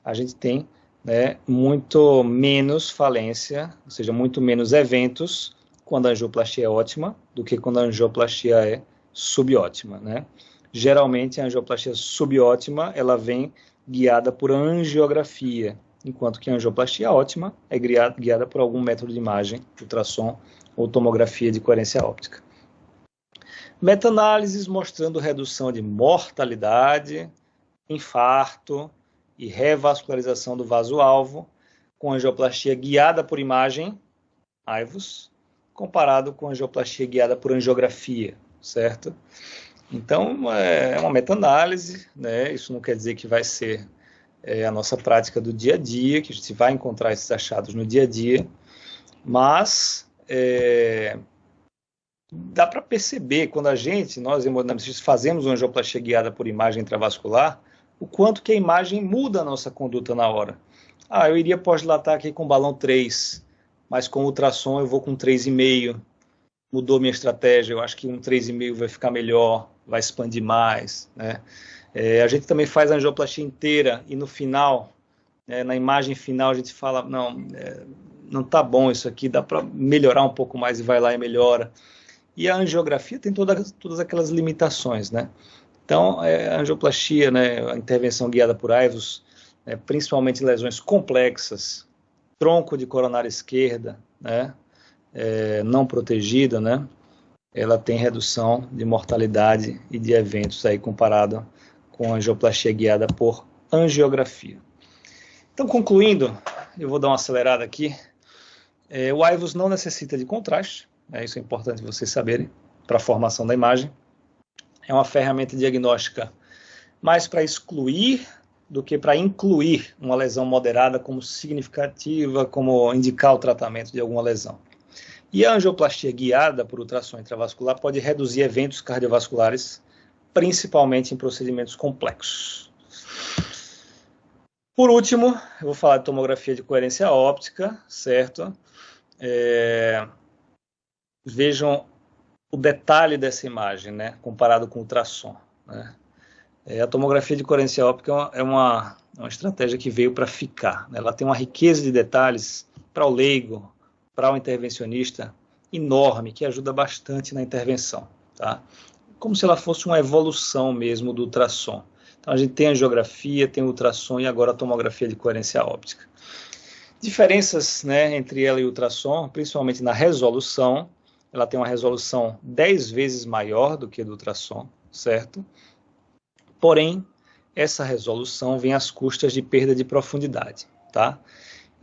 a gente tem, né, muito menos falência, ou seja, muito menos eventos quando a angioplastia é ótima do que quando a angioplastia é subótima, né? Geralmente a angioplastia subótima ela vem guiada por angiografia, enquanto que a angioplastia ótima é guiada por algum método de imagem, ultrassom ou tomografia de coerência óptica. Meta-análises mostrando redução de mortalidade, infarto e revascularização do vaso-alvo com angioplastia guiada por imagem, AIVUS, comparado com angioplastia guiada por angiografia, certo? Então, é uma meta-análise, né? Isso não quer dizer que vai ser a nossa prática do dia a dia, que a gente vai encontrar esses achados no dia a dia, mas dá para perceber, quando nós hemodinamicistas, fazemos uma angioplastia guiada por imagem intravascular, o quanto que a imagem muda a nossa conduta na hora. Eu iria pós-dilatar aqui com balão 3, mas com ultrassom eu vou com 3,5. Mudou minha estratégia, eu acho que um 3,5 vai ficar melhor, vai expandir mais, né? A gente também faz a angioplastia inteira e no final, na imagem final, a gente fala, não tá bom isso aqui, dá para melhorar um pouco mais e vai lá e melhora. E a angiografia tem todas aquelas limitações, né? Então, a angioplastia, né, a intervenção guiada por AIVUS, principalmente lesões complexas, tronco de coronária esquerda, né, não protegida, né, ela tem redução de mortalidade e de eventos aí comparado com a angioplastia guiada por angiografia. Então, concluindo, eu vou dar uma acelerada aqui. O AIVUS não necessita de contraste, isso é importante vocês saberem, para a formação da imagem. É uma ferramenta diagnóstica mais para excluir do que para incluir uma lesão moderada como significativa, como indicar o tratamento de alguma lesão. E a angioplastia guiada por ultrassom intravascular pode reduzir eventos cardiovasculares, principalmente em procedimentos complexos. Por último, eu vou falar de tomografia de coerência óptica, certo? Vejam o detalhe dessa imagem, né, comparado com o ultrassom, né? A tomografia de coerência óptica é uma estratégia que veio para ficar, né? Ela tem uma riqueza de detalhes para o leigo, para o intervencionista, enorme, que ajuda bastante na intervenção, tá? Como se ela fosse uma evolução mesmo do ultrassom. Então a gente tem a angiografia, tem o ultrassom e agora a tomografia de coerência óptica. Diferenças, né, entre ela e o ultrassom, principalmente na resolução. Ela tem uma resolução 10 vezes maior do que a do ultrassom, certo? Porém, essa resolução vem às custas de perda de profundidade, tá?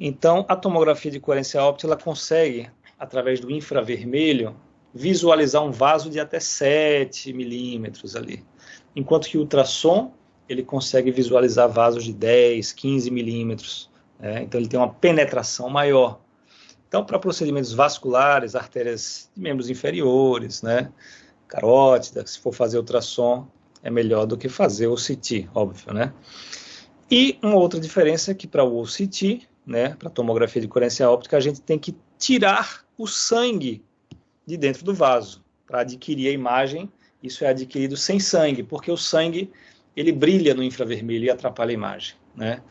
Então, a tomografia de coerência óptica, ela consegue, através do infravermelho, visualizar um vaso de até 7 milímetros ali. Enquanto que o ultrassom, ele consegue visualizar vasos de 10, 15 milímetros. Então, ele tem uma penetração maior. Então, para procedimentos vasculares, artérias de membros inferiores, né, carótida, se for fazer ultrassom, é melhor do que fazer o CT, óbvio, né? E uma outra diferença é que para o CT, né, para a tomografia de coerência óptica, a gente tem que tirar o sangue de dentro do vaso. Para adquirir a imagem, isso é adquirido sem sangue, porque o sangue, ele brilha no infravermelho e atrapalha a imagem, né?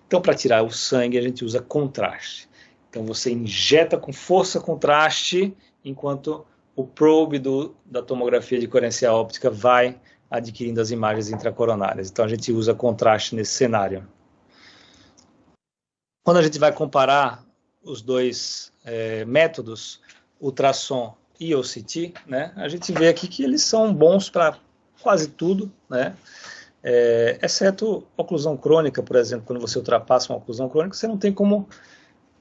Então, para tirar o sangue, a gente usa contraste. Então, você injeta com força contraste, enquanto o probe da tomografia de coerência óptica vai adquirindo as imagens intracoronárias. Então, a gente usa contraste nesse cenário. Quando a gente vai comparar os dois métodos, ultrassom e OCT, né, a gente vê aqui que eles são bons para quase tudo, né? Exceto oclusão crônica, por exemplo. Quando você ultrapassa uma oclusão crônica, você não tem como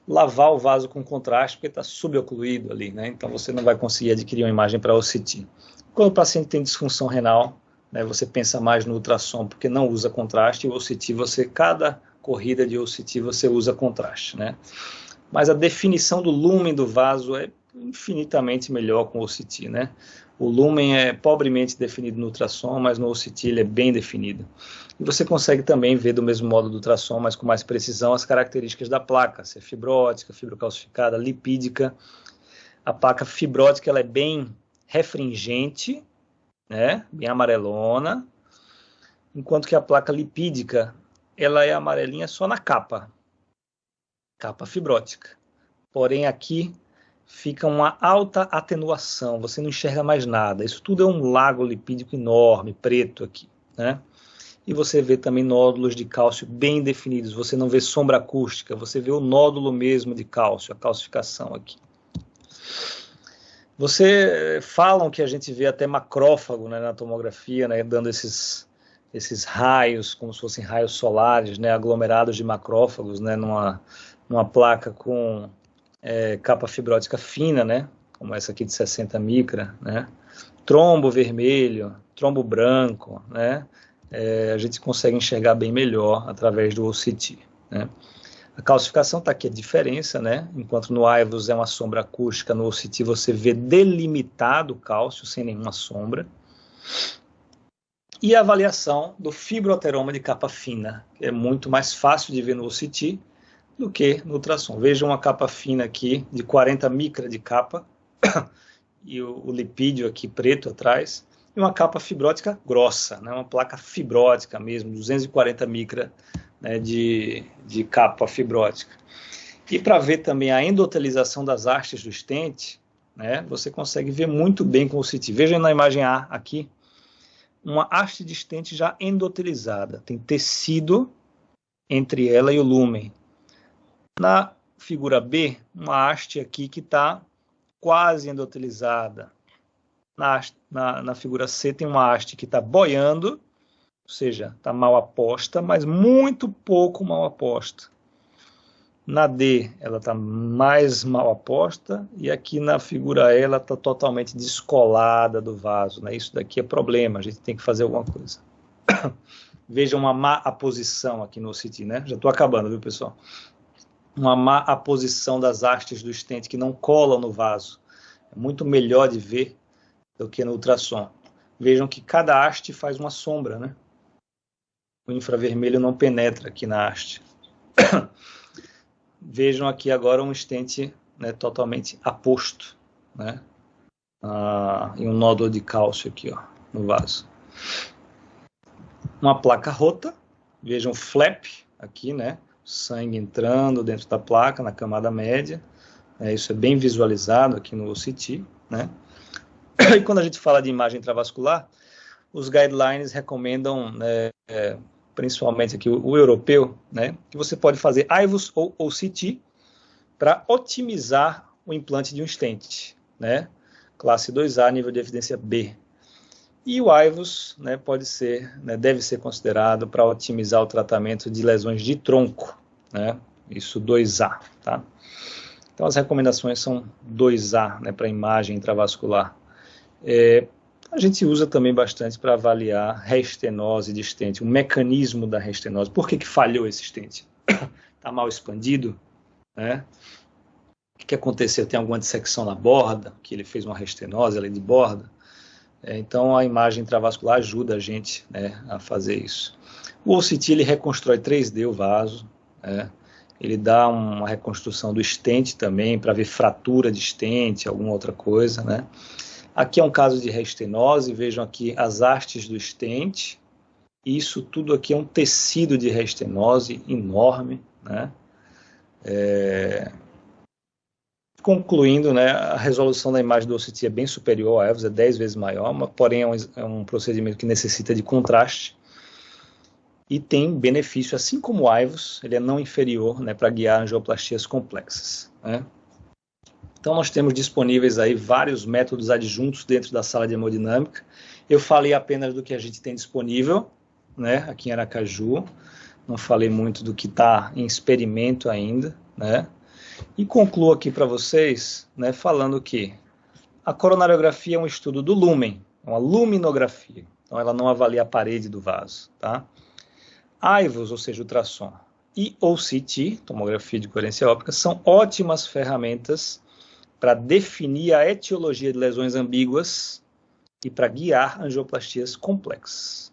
lavar o vaso com contraste, porque está subocluído ali, né? Então você não vai conseguir adquirir uma imagem para OCT. Quando o paciente tem disfunção renal, né, você pensa mais no ultrassom, porque não usa contraste, e o OCT, cada corrida de OCT você usa contraste, né? Mas a definição do lumen do vaso é infinitamente melhor com o OCT, né? O lumen é pobremente definido no ultrassom, mas no OCT ele é bem definido. E você consegue também ver do mesmo modo do ultrassom, mas com mais precisão, as características da placa, se é fibrótica, fibrocalcificada, lipídica. A placa fibrótica ela é bem refringente, né? Bem amarelona, enquanto que a placa lipídica ela é amarelinha só na capa fibrótica. Porém aqui fica uma alta atenuação, você não enxerga mais nada. Isso tudo é um lago lipídico enorme, preto aqui, né? E você vê também nódulos de cálcio bem definidos, você não vê sombra acústica, você vê o nódulo mesmo de cálcio, a calcificação aqui. Falam que a gente vê até macrófago, né, na tomografia, né, dando esses raios, como se fossem raios solares, né, aglomerados de macrófagos, né, numa placa com capa fibrótica fina, né, como essa aqui de 60 micra, né, trombo vermelho, trombo branco, né, a gente consegue enxergar bem melhor através do OCT, né. A calcificação está aqui a diferença, né? Enquanto no IVUS é uma sombra acústica, no OCT você vê delimitado o cálcio, sem nenhuma sombra. E a avaliação do fibroateroma de capa fina, que é muito mais fácil de ver no OCT do que no ultrassom. Veja uma capa fina aqui, de 40 micra de capa, e o lipídio aqui preto atrás, e uma capa fibrótica grossa, né? Uma placa fibrótica mesmo, 240 micra, né, de capa fibrótica. E para ver também a endotelização das hastes do stent, né, você consegue ver muito bem com o OCT. Veja na imagem A aqui, uma haste de stent já endotelizada. Tem tecido entre ela e o lumen. Na figura B, uma haste aqui que está quase endotelizada. Na figura C tem uma haste que está boiando, ou seja, está mal aposta, mas muito pouco mal aposta. Na D, ela está mais mal aposta, e aqui na figura E, ela está totalmente descolada do vaso, né? Isso daqui é problema, a gente tem que fazer alguma coisa. Veja uma má aposição aqui no OCT, né? Já estou acabando, viu, pessoal? Uma má aposição das hastes do stent que não colam no vaso. É muito melhor de ver do que no ultrassom. Vejam que cada haste faz uma sombra, né? O infravermelho não penetra aqui na haste. Vejam aqui agora um stent, né, totalmente aposto, né? E um nódulo de cálcio aqui, ó, no vaso. Uma placa rota, vejam o flap aqui, né? Sangue entrando dentro da placa, na camada média. Isso é bem visualizado aqui no OCT, né? E quando a gente fala de imagem intravascular, os guidelines recomendam, principalmente aqui o europeu, né, que você pode fazer IVUS ou OCT para otimizar o implante de um stent, né, classe 2A, nível de evidência B. E o IVUS, né, deve ser considerado para otimizar o tratamento de lesões de tronco, né, isso 2A, tá? Então as recomendações são 2A, né, para imagem intravascular. A gente usa também bastante para avaliar restenose de stent, o mecanismo da restenose. Por que falhou esse stent? Está mal expandido? Né? O que aconteceu? Tem alguma dissecção na borda, que ele fez uma restenose ali de borda? Então a imagem intravascular ajuda a gente, né, a fazer isso. O OCT ele reconstrói 3D o vaso, né? Ele dá uma reconstrução do stent também, para ver fratura de stent, alguma outra coisa, né? Aqui é um caso de restenose, vejam aqui as hastes do stent. Isso tudo aqui é um tecido de restenose enorme, né? Concluindo, né, a resolução da imagem do OCT é bem superior ao IVUS, é 10 vezes maior, mas, porém é um procedimento que necessita de contraste e tem benefício, assim como o IVUS, ele é não inferior, né, para guiar angioplastias complexas, né? Então, nós temos disponíveis aí vários métodos adjuntos dentro da sala de hemodinâmica. Eu falei apenas do que a gente tem disponível, né, aqui em Aracaju. Não falei muito do que está em experimento ainda, né? E concluo aqui para vocês, né, falando que a coronariografia é um estudo do lumen, é uma luminografia. Então, ela não avalia a parede do vaso, tá? IVUS, ou seja, ultrassom, e OCT, tomografia de coerência óptica, são ótimas ferramentas para definir a etiologia de lesões ambíguas e para guiar angioplastias complexas.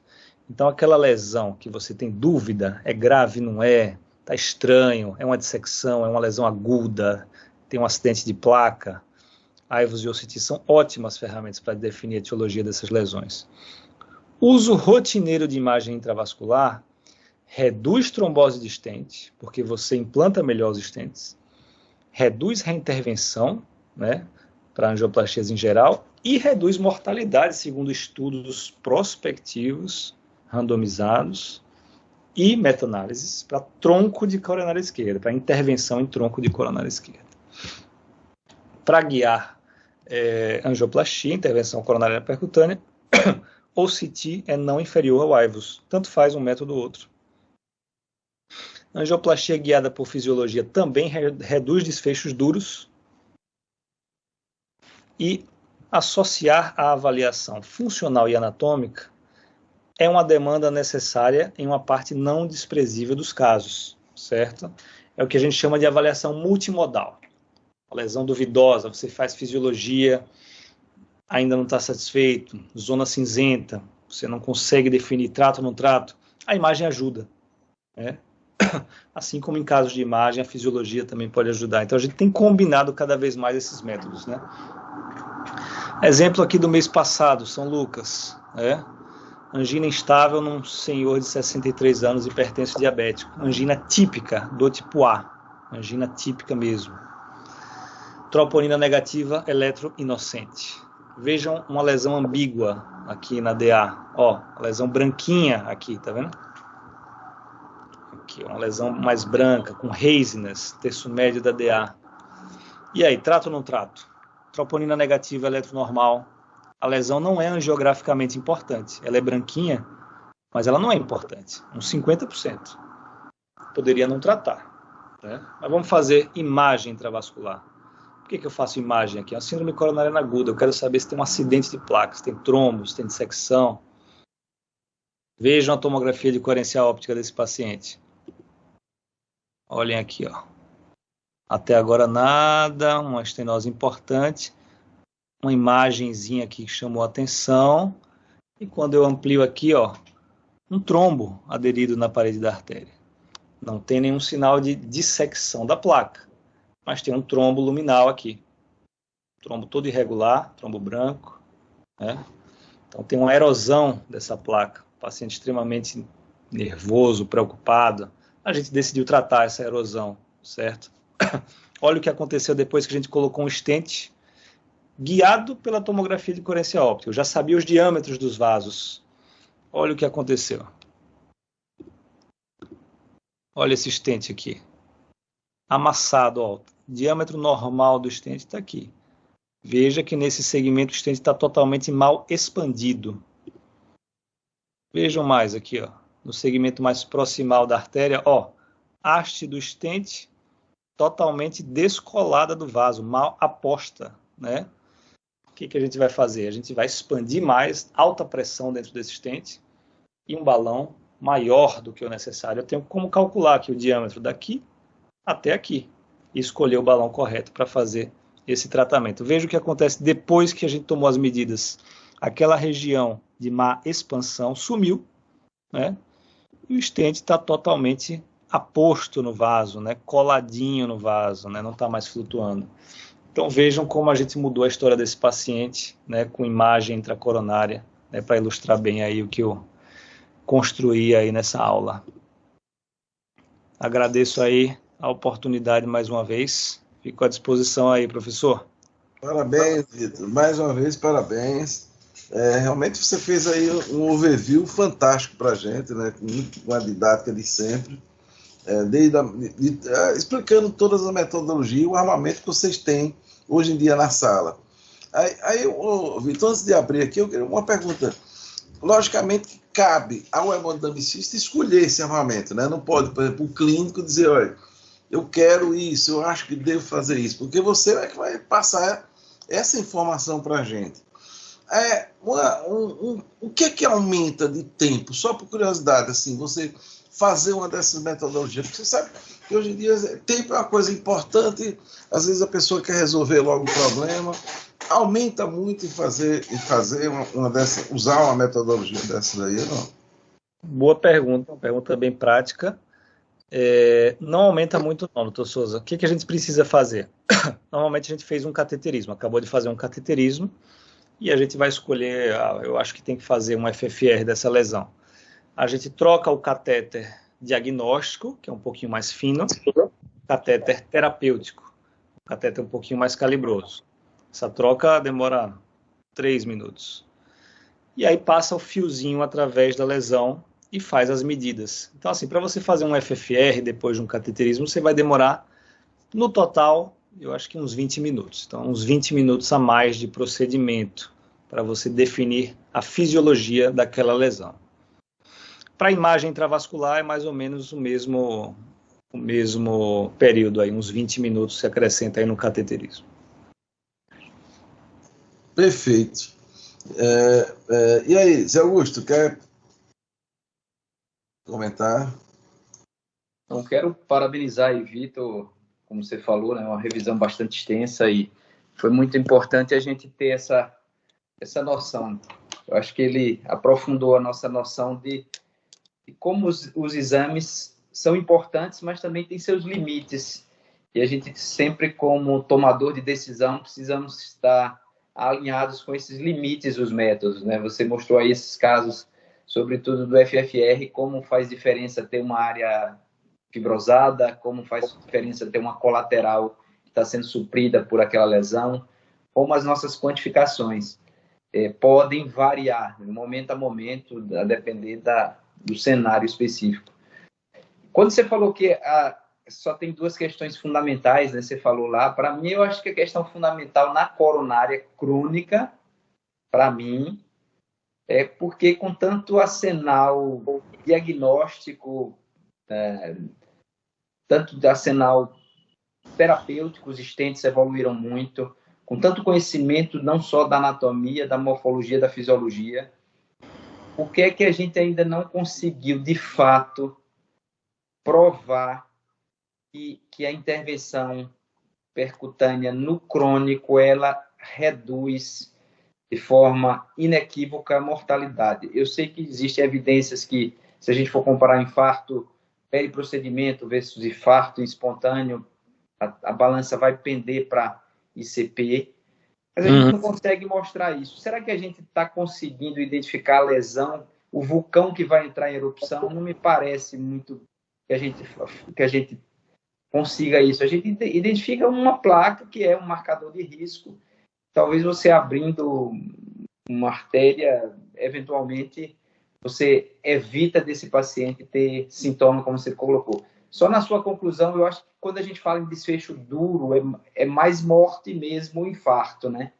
Então, aquela lesão que você tem dúvida, é grave, não é, está estranho, é uma dissecção, é uma lesão aguda, tem um acidente de placa, AIVOS e OCT são ótimas ferramentas para definir a etiologia dessas lesões. Uso rotineiro de imagem intravascular reduz trombose de stent, porque você implanta melhor os stents, reduz reintervenção, né, para angioplastias em geral, e reduz mortalidade, segundo estudos prospectivos, randomizados, e meta-análises para tronco de coronária esquerda, para intervenção em tronco de coronária esquerda. Para guiar angioplastia, intervenção coronária percutânea, ou CT é não inferior ao AIVOS. Tanto faz um método ou outro. Angioplastia guiada por fisiologia também reduz desfechos duros. E associar a avaliação funcional e anatômica é uma demanda necessária em uma parte não desprezível dos casos, certo? É o que a gente chama de avaliação multimodal. A lesão duvidosa, você faz fisiologia, ainda não está satisfeito, zona cinzenta, você não consegue definir trato ou não trato, a imagem ajuda, né? Assim como em casos de imagem, a fisiologia também pode ajudar. Então a gente tem combinado cada vez mais esses métodos, né? Exemplo aqui do mês passado, São Lucas, né? Angina instável num senhor de 63 anos, hipertenso diabético. Angina típica do tipo A, angina típica mesmo. Troponina negativa, eletroinocente. Vejam uma lesão ambígua aqui na DA. Ó, a lesão branquinha aqui, tá vendo? Aqui, uma lesão mais branca, com haziness, terço médio da DA. E aí, trato ou não trato? Troponina negativa, eletronormal. A lesão não é angiograficamente importante. Ela é branquinha, mas ela não é importante. Uns 50%. Poderia não tratar, né? Mas vamos fazer imagem intravascular. Por que eu faço imagem aqui? É uma síndrome coronariana aguda. Eu quero saber se tem um acidente de placas, se tem trombos, se tem dissecção. Vejam a tomografia de coerência óptica desse paciente. Olhem aqui, ó. Até agora nada, uma estenose importante. Uma imagenzinha aqui que chamou a atenção. E quando eu amplio aqui, ó, um trombo aderido na parede da artéria. Não tem nenhum sinal de dissecção da placa, mas tem um trombo luminal aqui. Trombo todo irregular, trombo branco, né? Então tem uma erosão dessa placa. Paciente extremamente nervoso, preocupado. A gente decidiu tratar essa erosão, certo? Olha o que aconteceu depois que a gente colocou um stent guiado pela tomografia de coerência óptica. Eu já sabia os diâmetros dos vasos. Olha o que aconteceu. Olha esse stent aqui. Amassado, ó. O diâmetro normal do stent está aqui. Veja que nesse segmento o stent está totalmente mal expandido. Vejam mais aqui, ó. No segmento mais proximal da artéria, ó. Haste do stent totalmente descolada do vaso, mal aposta, né? O que a gente vai fazer? A gente vai expandir mais, alta pressão dentro desse stent e um balão maior do que o necessário. Eu tenho como calcular aqui o diâmetro daqui até aqui e escolher o balão correto para fazer esse tratamento. Veja o que acontece depois que a gente tomou as medidas. Aquela região de má expansão sumiu, né? E o stent está totalmente aposto no vaso, né? Coladinho no vaso, né? Não está mais flutuando. Então vejam como a gente mudou a história desse paciente, né? Com imagem intracoronária, né? Para ilustrar bem aí o que eu construí aí nessa aula. Agradeço aí a oportunidade mais uma vez. Fico à disposição aí, professor. Parabéns, Vitor. Mais uma vez, parabéns. Realmente você fez aí um overview fantástico para a gente, né? Com a didática de sempre. Explicando todas as metodologias e o armamento que vocês têm hoje em dia na sala. Aí Vitor, antes de abrir aqui, eu queria uma pergunta. Logicamente, cabe ao hemodinamicista escolher esse armamento, né? Não pode, por exemplo, o clínico dizer, olha, eu quero isso, eu acho que devo fazer isso, porque você é que vai passar essa informação para a gente. O que aumenta de tempo? Só por curiosidade, assim, você fazer uma dessas metodologias, porque você sabe, porque hoje em dia tempo é uma coisa importante, às vezes a pessoa quer resolver logo o problema, aumenta muito em fazer uma dessa, usar uma metodologia dessa daí, não? Boa pergunta, uma pergunta bem prática. Não aumenta muito não, doutor Souza. O que a gente precisa fazer? Normalmente a gente fez um cateterismo, acabou de fazer um cateterismo, e a gente vai escolher, eu acho que tem que fazer um FFR dessa lesão. A gente troca o catéter diagnóstico, que é um pouquinho mais fino, catéter terapêutico, catéter um pouquinho mais calibroso. Essa troca demora 3 minutos. E aí passa o fiozinho através da lesão e faz as medidas. Então, assim, para você fazer um FFR depois de um cateterismo, você vai demorar, no total, eu acho que uns 20 minutos. Então, uns 20 minutos a mais de procedimento para você definir a fisiologia daquela lesão. Para a imagem intravascular é mais ou menos o mesmo período, aí, uns 20 minutos se acrescenta aí no cateterismo. Perfeito. E aí, Zé Augusto, quer comentar? Então, quero parabenizar aí, Vitor, como você falou, né, uma revisão bastante extensa e foi muito importante a gente ter essa noção. Eu acho que ele aprofundou a nossa noção de como os exames são importantes, mas também tem seus limites. E a gente sempre, como tomador de decisão, precisamos estar alinhados com esses limites dos métodos, né? Você mostrou aí esses casos, sobretudo do FFR, como faz diferença ter uma área fibrosada, como faz diferença ter uma colateral que está sendo suprida por aquela lesão, como as nossas quantificações podem variar, de momento a momento, a depender do cenário específico. Quando você falou que só tem duas questões fundamentais, né? Você falou lá, para mim, eu acho que a questão fundamental na coronária crônica, para mim, é porque com tanto arsenal diagnóstico, tanto de arsenal terapêutico, os stents evoluíram muito, com tanto conhecimento não só da anatomia, da morfologia, da fisiologia, por que é que a gente ainda não conseguiu, de fato, provar que a intervenção percutânea no crônico, ela reduz de forma inequívoca a mortalidade? Eu sei que existem evidências que, se a gente for comparar infarto periprocedimento versus infarto espontâneo, a balança vai pender para ICP, mas a gente não consegue mostrar isso. Será que a gente está conseguindo identificar a lesão, o vulcão que vai entrar em erupção? Não me parece muito que a gente consiga isso. A gente identifica uma placa que é um marcador de risco. Talvez você abrindo uma artéria, eventualmente, você evita desse paciente ter sintoma, como você colocou. Só na sua conclusão, eu acho que quando a gente fala em desfecho duro, é mais morte mesmo o infarto, né?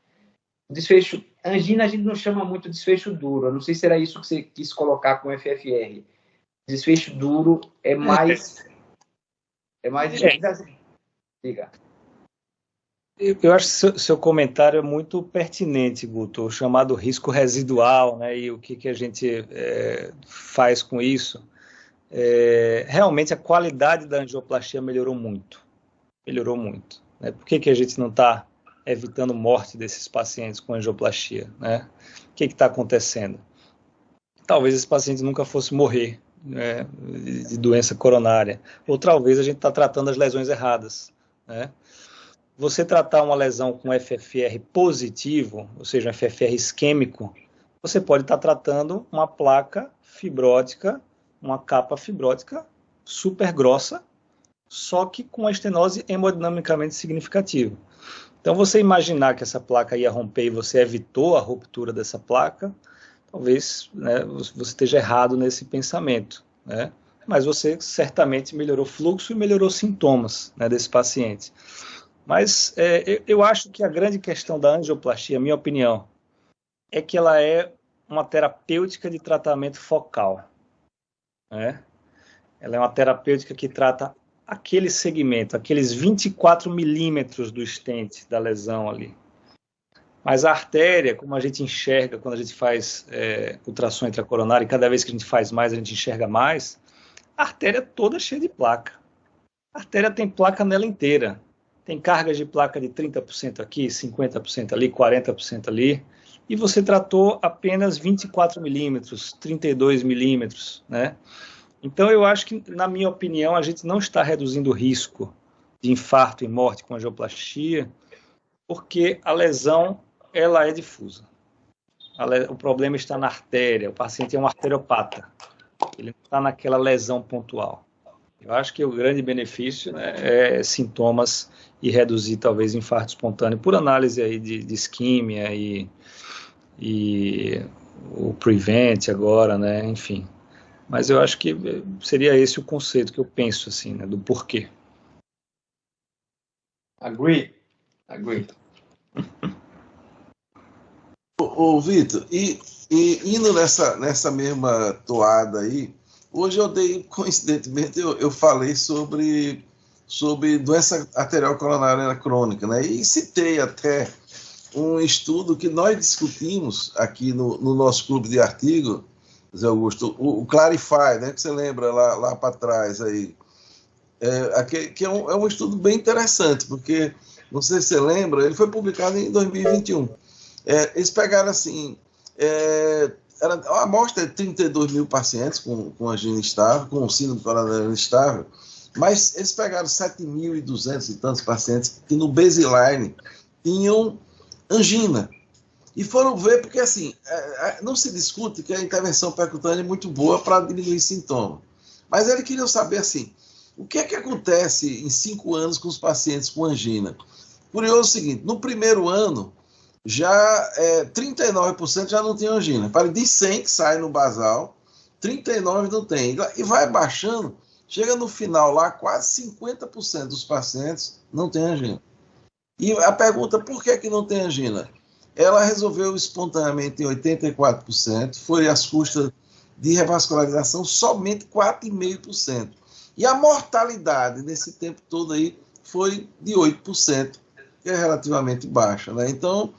Desfecho, angina a gente não chama muito desfecho duro. Eu não sei se era isso que você quis colocar com FFR. Desfecho duro é mais... Diga. Eu acho que seu comentário é muito pertinente, Guto, o chamado risco residual, né? E o que a gente faz com isso. Realmente a qualidade da angioplastia melhorou muito. Né? Por que a gente não está evitando morte desses pacientes com angioplastia? Né? O que está acontecendo? Talvez esse paciente nunca fosse morrer, né, de doença coronária, ou talvez a gente está tratando as lesões erradas. Né? Você tratar uma lesão com FFR positivo, ou seja, um FFR isquêmico, você pode estar tratando uma placa fibrótica, uma capa fibrótica super grossa, só que com uma estenose hemodinamicamente significativa. Então, você imaginar que essa placa ia romper e você evitou a ruptura dessa placa, talvez, né, você esteja errado nesse pensamento, né? Mas você certamente melhorou fluxo e melhorou sintomas, né, desse paciente. Mas eu acho que a grande questão da angioplastia, minha opinião, é que ela é uma terapêutica de tratamento focal. Né? Ela é uma terapêutica que trata aquele segmento, aqueles 24 milímetros do stent da lesão ali. Mas a artéria, como a gente enxerga quando a gente faz ultrassom intracoronário, e cada vez que a gente faz mais, a gente enxerga mais, a artéria é toda cheia de placa. A artéria tem placa nela inteira. Tem cargas de placa de 30% aqui, 50% ali, 40% ali. E você tratou apenas 24 milímetros, 32 milímetros, né? Então, eu acho que, na minha opinião, a gente não está reduzindo o risco de infarto e morte com angioplastia, porque a lesão ela é difusa. O problema está na artéria, o paciente é um arteriopata, ele não está naquela lesão pontual. Eu acho que o grande benefício, né, é sintomas e reduzir talvez infarto espontâneo por análise aí de isquímia e o Prevent agora, né, enfim. Mas eu acho que seria esse o conceito que eu penso, assim, né, do porquê. Agree. Ô Vitor, e indo nessa mesma toada aí, hoje eu dei, coincidentemente, eu falei sobre doença arterial coronária crônica, né? E citei até um estudo que nós discutimos aqui no nosso clube de artigo, Zé Augusto, o Clarify, né? Que você lembra lá para trás aí. Que é um estudo bem interessante, porque, não sei se você lembra, ele foi publicado em 2021. Eles pegaram assim, a amostra de 32 mil pacientes com angina estável, com síndrome coronariana estável, mas eles pegaram 7.200 e tantos pacientes que no baseline tinham angina. E foram ver, porque assim, não se discute que a intervenção percutânea é muito boa para diminuir sintomas. Mas eles queriam saber assim, o que é que acontece em 5 anos com os pacientes com angina? Curioso o seguinte, no primeiro ano, já 39% já não tem angina. Para de 100 que sai no basal, 39 não tem. E vai baixando, chega no final lá, quase 50% dos pacientes não tem angina. E a pergunta, por que não tem angina? Ela resolveu espontaneamente em 84%, foi às custas de revascularização somente 4,5%. E a mortalidade nesse tempo todo aí foi de 8%, que é relativamente baixa, né? Então,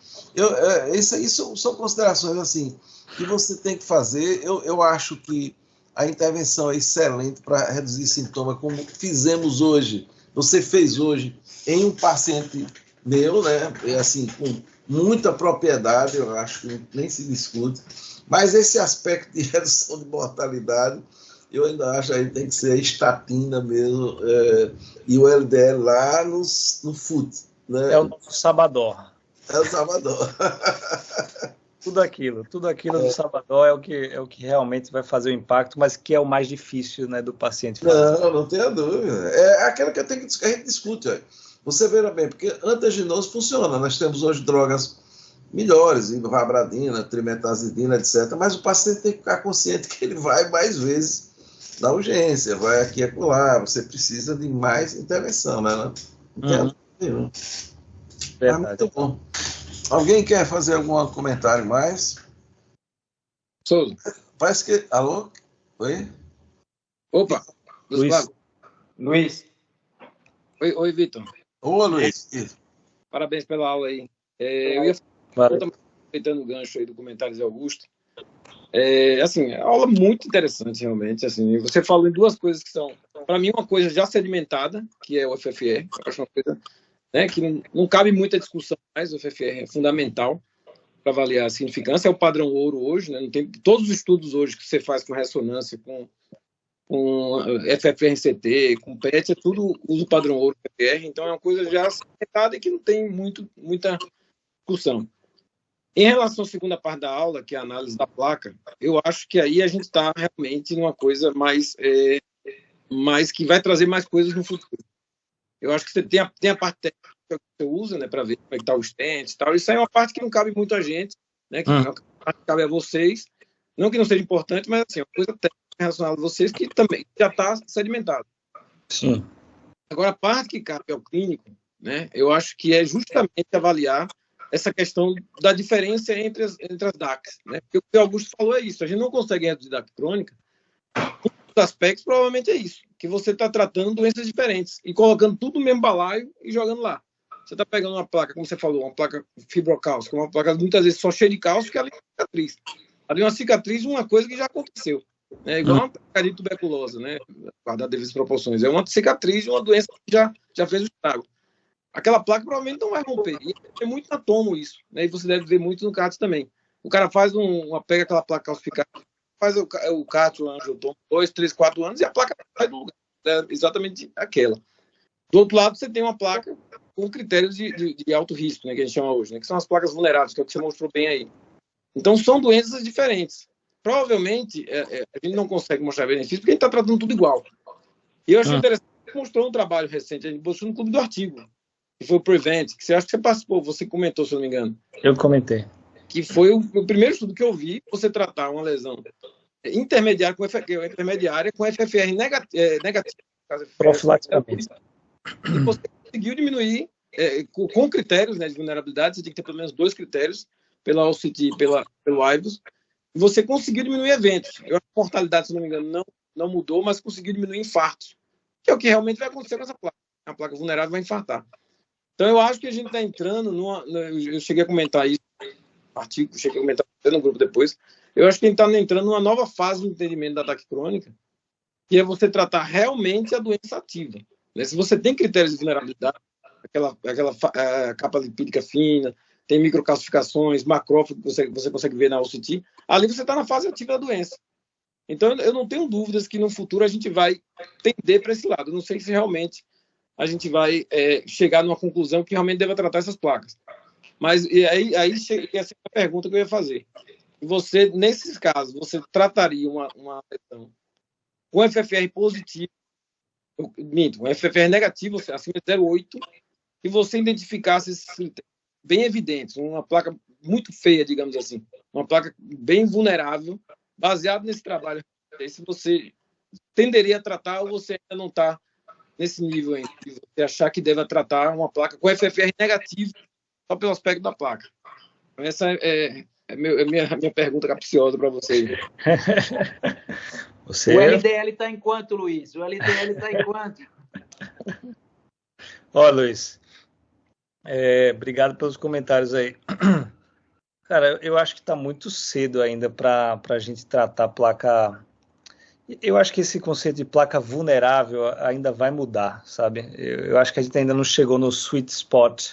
isso aí são considerações assim que você tem que fazer. Eu acho que a intervenção é excelente para reduzir sintomas, como fizemos hoje. Você fez hoje em um paciente meu, né? Assim, com muita propriedade, eu acho que nem se discute. Mas esse aspecto de redução de mortalidade, eu ainda acho que tem que ser a estatina mesmo, e o LDL lá no FUT. Né? É o nosso Sabador. É o Salvador. Tudo aquilo do Sabador é o que realmente vai fazer o impacto, mas que é o mais difícil, né, do paciente fazer. Não tenha dúvida. É aquilo que a gente discute. Você veja bem, porque antiaginoso funciona. Nós temos hoje drogas melhores, ivabradina, trimetazidina, etc. Mas o paciente tem que ficar consciente que ele vai mais vezes na urgência, vai aqui e acolá. Você precisa de mais intervenção, né? Não tem dúvida nenhuma. Verdade. Muito bom. Alguém quer fazer algum comentário mais? Souza. Parece que... Alô? Oi? Opa! Luiz. Oi, Vitor. Ô, Luiz. Parabéns pela aula aí. Eu ia falar, aproveitando o gancho aí do comentário de Augusto. Assim, a aula muito interessante, realmente. Assim, você falou em duas coisas que são, para mim, uma coisa já sedimentada, que é o FFR. Eu acho uma coisa, né, que não cabe muita discussão mais. O FFR é fundamental para avaliar a significância. É o padrão ouro hoje, né? Não tem, todos os estudos hoje que você faz com ressonância, com FFRCT, com PET, é tudo usa o padrão ouro FFR. Então é uma coisa já sedimentada e que não tem muita discussão. Em relação à segunda parte da aula, que é a análise da placa, eu acho que aí a gente está realmente numa coisa mais que vai trazer mais coisas no futuro. Eu acho que você tem a parte técnica que você usa, né, para ver como é que está o stent e tal. Isso aí é uma parte que não cabe muito a gente, né, que cabe a vocês. Não que não seja importante, mas assim, é uma coisa técnica relacionada a vocês que também já está sedimentada. Sim. Agora, a parte que cabe ao clínico, né, eu acho que é justamente avaliar essa questão da diferença entre as DACs, né? Porque o que o Augusto falou é isso, a gente não consegue reduzir DAC crônica, um dos aspectos provavelmente é isso, que você está tratando doenças diferentes e colocando tudo no mesmo balaio e jogando lá. Você está pegando uma placa, como você falou, uma placa fibrocálcica, uma placa muitas vezes só cheia de cálcio, que ela é uma cicatriz. Ali uma cicatriz, uma coisa que já aconteceu. É igual uma placa de tuberculose, né? Guardar devidas proporções. É uma cicatriz de uma doença que já fez o estrago. Aquela placa provavelmente não vai romper. E é muito na tomo isso, né? E você deve ver muito no CATS também. O cara faz pega aquela placa calcificada, faz o CATS, o angiotomo, 2, 3, 4 anos, e a placa sai do lugar. É exatamente aquela. Do outro lado, você tem uma placa com critérios de alto risco, né? Que a gente chama hoje, né? Que são as placas vulneráveis, que é o que você mostrou bem aí. Então, são doenças diferentes. Provavelmente, a gente não consegue mostrar benefício porque a gente está tratando tudo igual. E eu achei interessante que mostrou um trabalho recente, a gente mostrou no Clube do Artigo, que foi o Prevent, que você acha que você participou, você comentou, se eu não me engano. Eu comentei. Que foi o primeiro estudo que eu vi, você tratar uma lesão intermediária com FFR negativo. Profilaticamente. E você conseguiu diminuir, com critérios, né, de vulnerabilidade, você tem que ter pelo menos 2 critérios, pela OCT e pelo IVUS, e você conseguiu diminuir eventos. Eu acho que a mortalidade, se não me engano, não mudou, mas conseguiu diminuir infartos, que é o que realmente vai acontecer com essa placa. A placa vulnerável vai infartar. Então, eu acho que a gente está entrando eu cheguei a comentar isso no artigo, cheguei a comentar no grupo depois. Eu acho que a gente está entrando numa nova fase de entendimento da ataque crônica, que é você tratar realmente a doença ativa. Né? Se você tem critérios de vulnerabilidade, aquela capa lipídica fina, tem microcalcificações, macrófago que você consegue ver na OCT, ali você está na fase ativa da doença. Então, eu não tenho dúvidas que no futuro a gente vai tender para esse lado. Eu não sei se realmente a gente vai chegar numa conclusão que realmente deva tratar essas placas. Mas aí chega essa pergunta que eu ia fazer. Você, nesses casos, você trataria uma lesão com FFR positivo, um FFR negativo, acima de 0,8, e você identificasse esses bem evidentes, uma placa muito feia, digamos assim, uma placa bem vulnerável, baseado nesse trabalho, se você tenderia a tratar ou você ainda não está nesse nível ainda, de você achar que deve tratar uma placa com FFR negativo só pelo aspecto da placa. Essa é minha pergunta capciosa para você. O LDL está em quanto, Luiz? O LDL está em quanto? Ó, Luiz, obrigado pelos comentários aí. Cara, eu acho que está muito cedo ainda para a gente tratar a placa. Eu acho que esse conceito de placa vulnerável ainda vai mudar, sabe? Eu acho que a gente ainda não chegou no sweet spot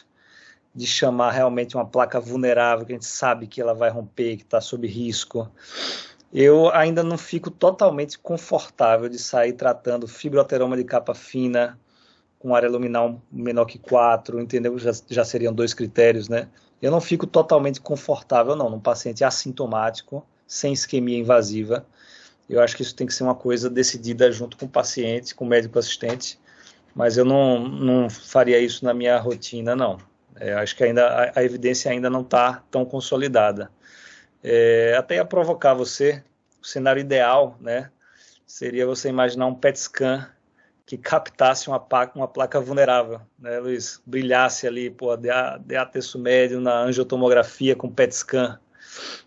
de chamar realmente uma placa vulnerável, que a gente sabe que ela vai romper, que está sob risco. Eu ainda não fico totalmente confortável de sair tratando fibroateroma de capa fina com área luminal menor que 4, entendeu? Já seriam 2 critérios, né? Eu não fico totalmente confortável, não, num paciente assintomático, sem isquemia invasiva. Eu acho que isso tem que ser uma coisa decidida junto com o paciente, com o médico assistente, mas eu não faria isso na minha rotina, não. Acho que ainda a evidência ainda não está tão consolidada. Até ia provocar você, o cenário ideal, né, seria você imaginar um PET scan que captasse uma placa vulnerável, né, Luiz? Brilhasse ali, DA terço médio na angiotomografia com PET scan,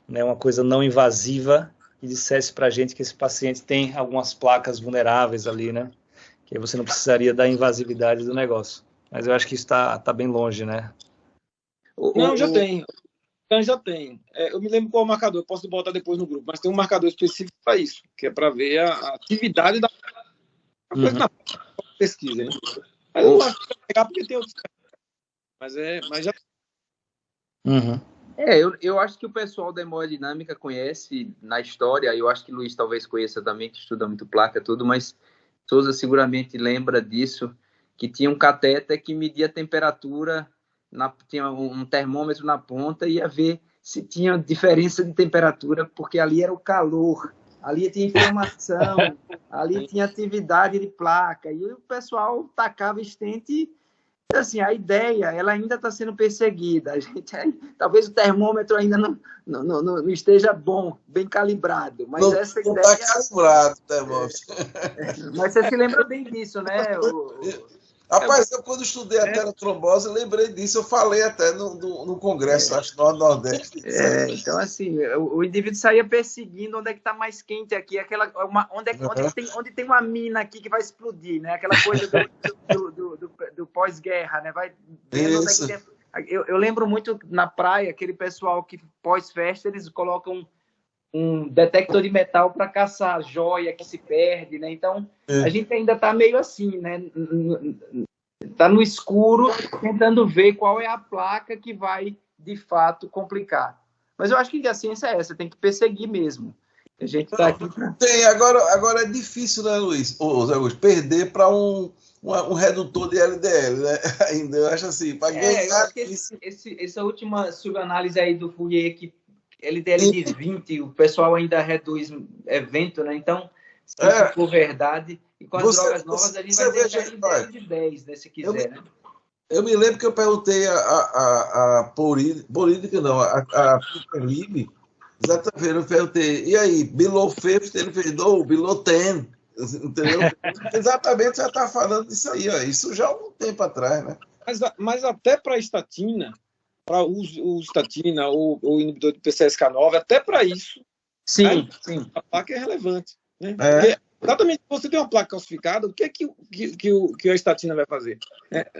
né, uma coisa não invasiva, e dissesse para a gente que esse paciente tem algumas placas vulneráveis ali, né, que aí você não precisaria da invasividade do negócio. Mas eu acho que isso está bem longe, né? Não, já tem. Já tem. Eu me lembro qual é o marcador, eu posso botar depois no grupo, mas tem um marcador específico para isso, que é para ver a atividade da coisa na pesquisa, né? Mas eu não acho que vai pegar porque tem outros. Mas já. Uhum. Eu acho que o pessoal da hemodinâmica conhece na história, eu acho que o Luiz talvez conheça também, que estuda muito placa e tudo, mas Souza seguramente lembra disso, que tinha um catéter que media a temperatura, tinha um termômetro na ponta e ia ver se tinha diferença de temperatura, porque ali era o calor, ali tinha inflamação, ali tinha atividade de placa, e o pessoal tacava estente. Assim, a ideia, ela ainda está sendo perseguida. A gente, talvez o termômetro ainda não esteja bom, bem calibrado, mas não, essa não ideia... está calibrado o termômetro. Mas você se lembra bem disso, né? Rapaz, eu quando estudei a teletrombose, lembrei disso, eu falei até no congresso, acho, no Nordeste. Então, assim, o indivíduo saía perseguindo onde é que está mais quente aqui, onde tem uma mina aqui que vai explodir, né? Aquela coisa do pós-guerra, né? Vai vendo onde é que tem... Eu lembro muito na praia, aquele pessoal que pós-festa, eles colocam um detector de metal para caçar joia que se perde, né? Então, a gente ainda está meio assim, né? Está no escuro, tentando ver qual é a placa que vai, de fato, complicar. Mas eu acho que a ciência é essa, tem que perseguir mesmo. A gente está aqui... Tem, agora é difícil, né, Luiz? Ô, Zé Augusto, perder para um redutor de LDL, né? Ainda, eu acho assim, para ganhar... eu acho que essa última subanálise aí do Fourier, que LDL de 20, o pessoal ainda reduz evento, né? Então, se isso for verdade, e com as drogas novas, a gente vai deixar LDL de 10, né, se quiser, né? Eu me lembro que eu perguntei a Política, não, a Peter Lib, exatamente, eu perguntei, e aí, below 50, ele fez, no, below 10, entendeu? Exatamente, já está falando disso aí, ó, isso já há um tempo atrás, né? Mas até para a estatina, para o estatina ou o inibidor de PCSK9, até para isso, sim. A placa é relevante, né? Porque exatamente, se você tem uma placa calcificada, o que é que a estatina vai fazer?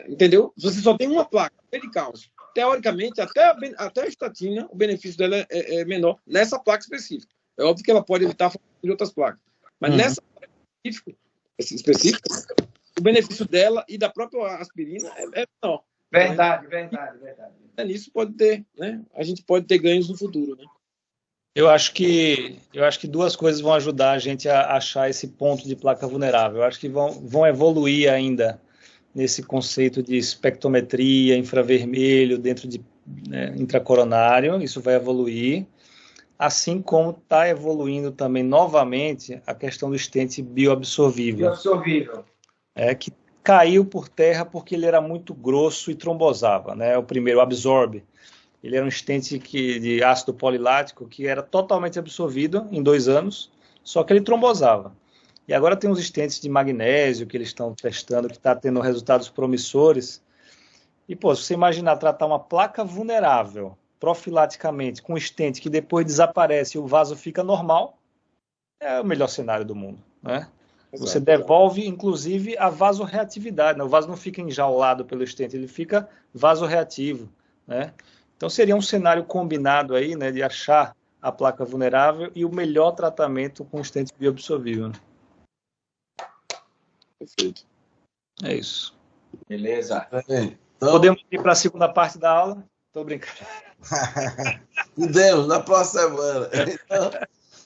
Entendeu? Se você só tem uma placa de cálcio, teoricamente, até a estatina, o benefício dela é menor nessa placa específica. É óbvio que ela pode evitar de outras placas, mas nessa placa específica, o benefício dela e da própria aspirina é menor. Verdade. Nisso pode ter, né? A gente pode ter ganhos no futuro, né? Eu acho que duas coisas vão ajudar a gente a achar esse ponto de placa vulnerável. Eu acho que vão evoluir ainda nesse conceito de espectrometria, infravermelho dentro de intracoronário. Isso vai evoluir, assim como está evoluindo também novamente a questão do stent bioabsorvível. Que caiu por terra porque ele era muito grosso e trombosava, né? O primeiro, o Absorb. Ele era um stent de ácido polilático que era totalmente absorvido em 2 anos, só que ele trombosava. E agora tem uns stents de magnésio que eles estão testando, que está tendo resultados promissores. E, se você imaginar tratar uma placa vulnerável profilaticamente com um stent que depois desaparece e o vaso fica normal, é o melhor cenário do mundo, né? Você devolve, inclusive, a vasorreatividade, né? O vaso não fica enjaulado pelo stent, ele fica vasorreativo, né? Então, seria um cenário combinado aí, né, de achar a placa vulnerável e o melhor tratamento com stent bioabsorvível. Perfeito. É isso. Beleza. Então, podemos ir para a segunda parte da aula? Estou brincando. Podemos, na próxima semana.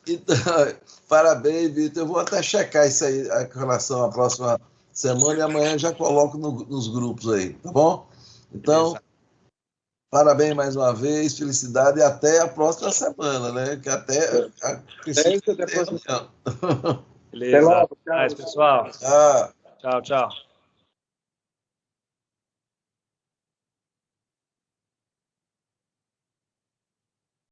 Então, parabéns, Vitor. Eu vou até checar isso aí com relação à próxima semana e amanhã já coloco nos grupos aí, tá bom? Então... Beleza. Parabéns mais uma vez, felicidade e até a próxima semana, né? Que até a próxima semana. Beleza. Até logo, tchau, pessoal. Tchau.